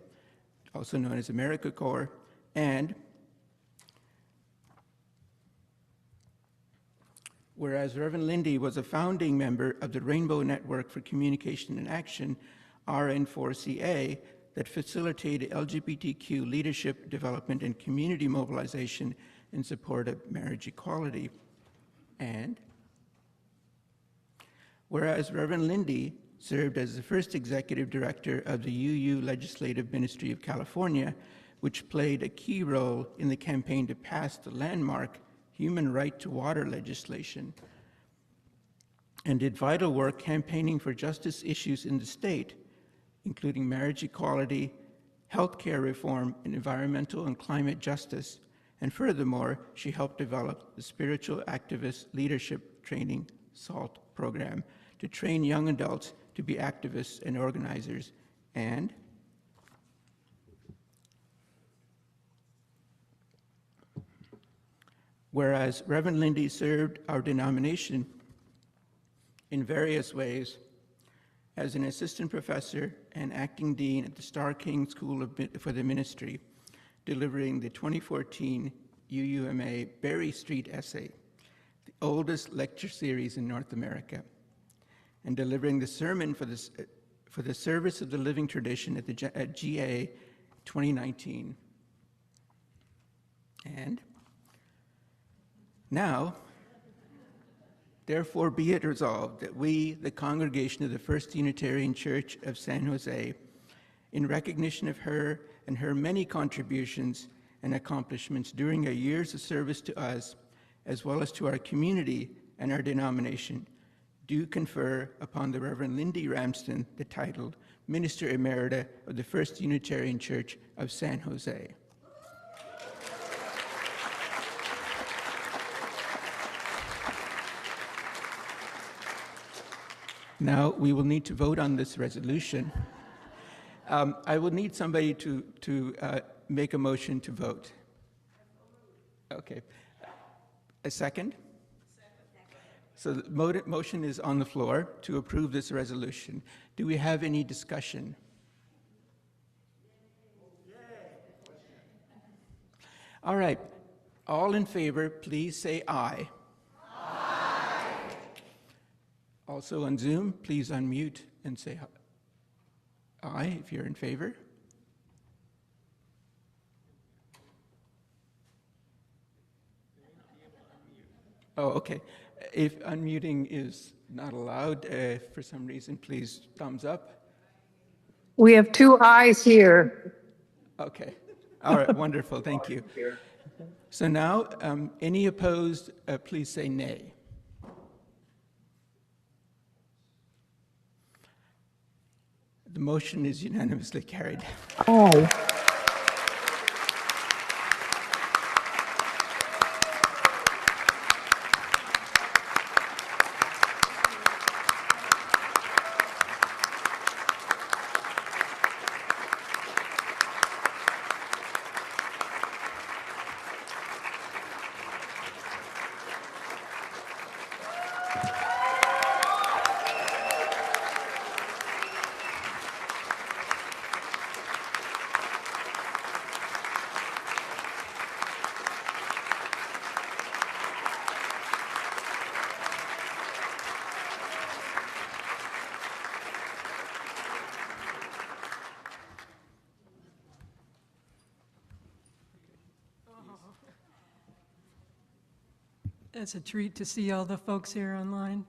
S4: also known as AmeriCorps, and whereas Reverend Lindi was a founding member of the Rainbow Network for Communication and Action, RN4CA, that facilitated LGBTQ leadership development and community mobilization in support of marriage equality. And whereas Reverend Lindi served as the first executive director of the UU Legislative Ministry of California, which played a key role in the campaign to pass the landmark Human Right to Water legislation, and did vital work campaigning for justice issues in the state, including marriage equality, healthcare reform, and environmental and climate justice. And furthermore, she helped develop the Spiritual Activist Leadership Training SALT program to train young adults to be activists and organizers. And whereas Reverend Lindi served our denomination in various ways as an assistant professor and acting dean at the Starr King School for the Ministry, delivering the 2014 UUMA Berry Street Essay, the oldest lecture series in North America, and delivering the sermon for the Service of the Living Tradition at GA 2019. And now, therefore be it resolved that we, the congregation of the First Unitarian Church of San Jose, in recognition of her and her many contributions and accomplishments during her years of service to us, as well as to our community and our denomination, do confer upon the Reverend Lindi Ramsden the title Minister Emerita of the First Unitarian Church of San Jose. Now, we will need to vote on this resolution. I will need somebody to make a motion to vote. Okay. A second? So the motion is on the floor to approve this resolution. Do we have any discussion? All right. All in favor, please say aye. Also on Zoom, please unmute and say aye if you're in favor. Oh, okay. If unmuting is not allowed for some reason, please thumbs up.
S5: We have 2 ayes here.
S4: Okay. All right, wonderful, thank you. So now, any opposed, please say nay. The motion is unanimously carried.
S5: Oh.
S2: It's a treat to see all the folks here online.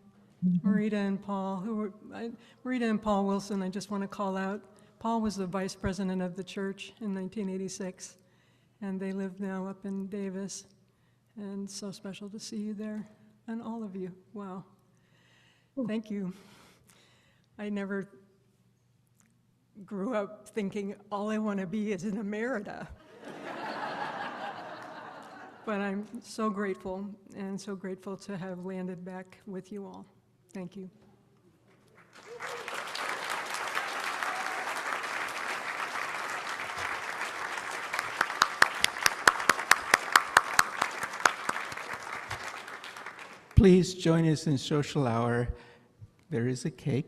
S2: Marita and Paul, Marita and Paul Wilson, I just want to call out. Paul was the vice president of the church in 1986, and they live now up in Davis. And so special to see you there, and all of you. Wow. Thank you. I never grew up thinking all I want to be is an emerita. But I'm so grateful, and so grateful to have landed back with you all. Thank you.
S4: Please join us in social hour. There is a cake.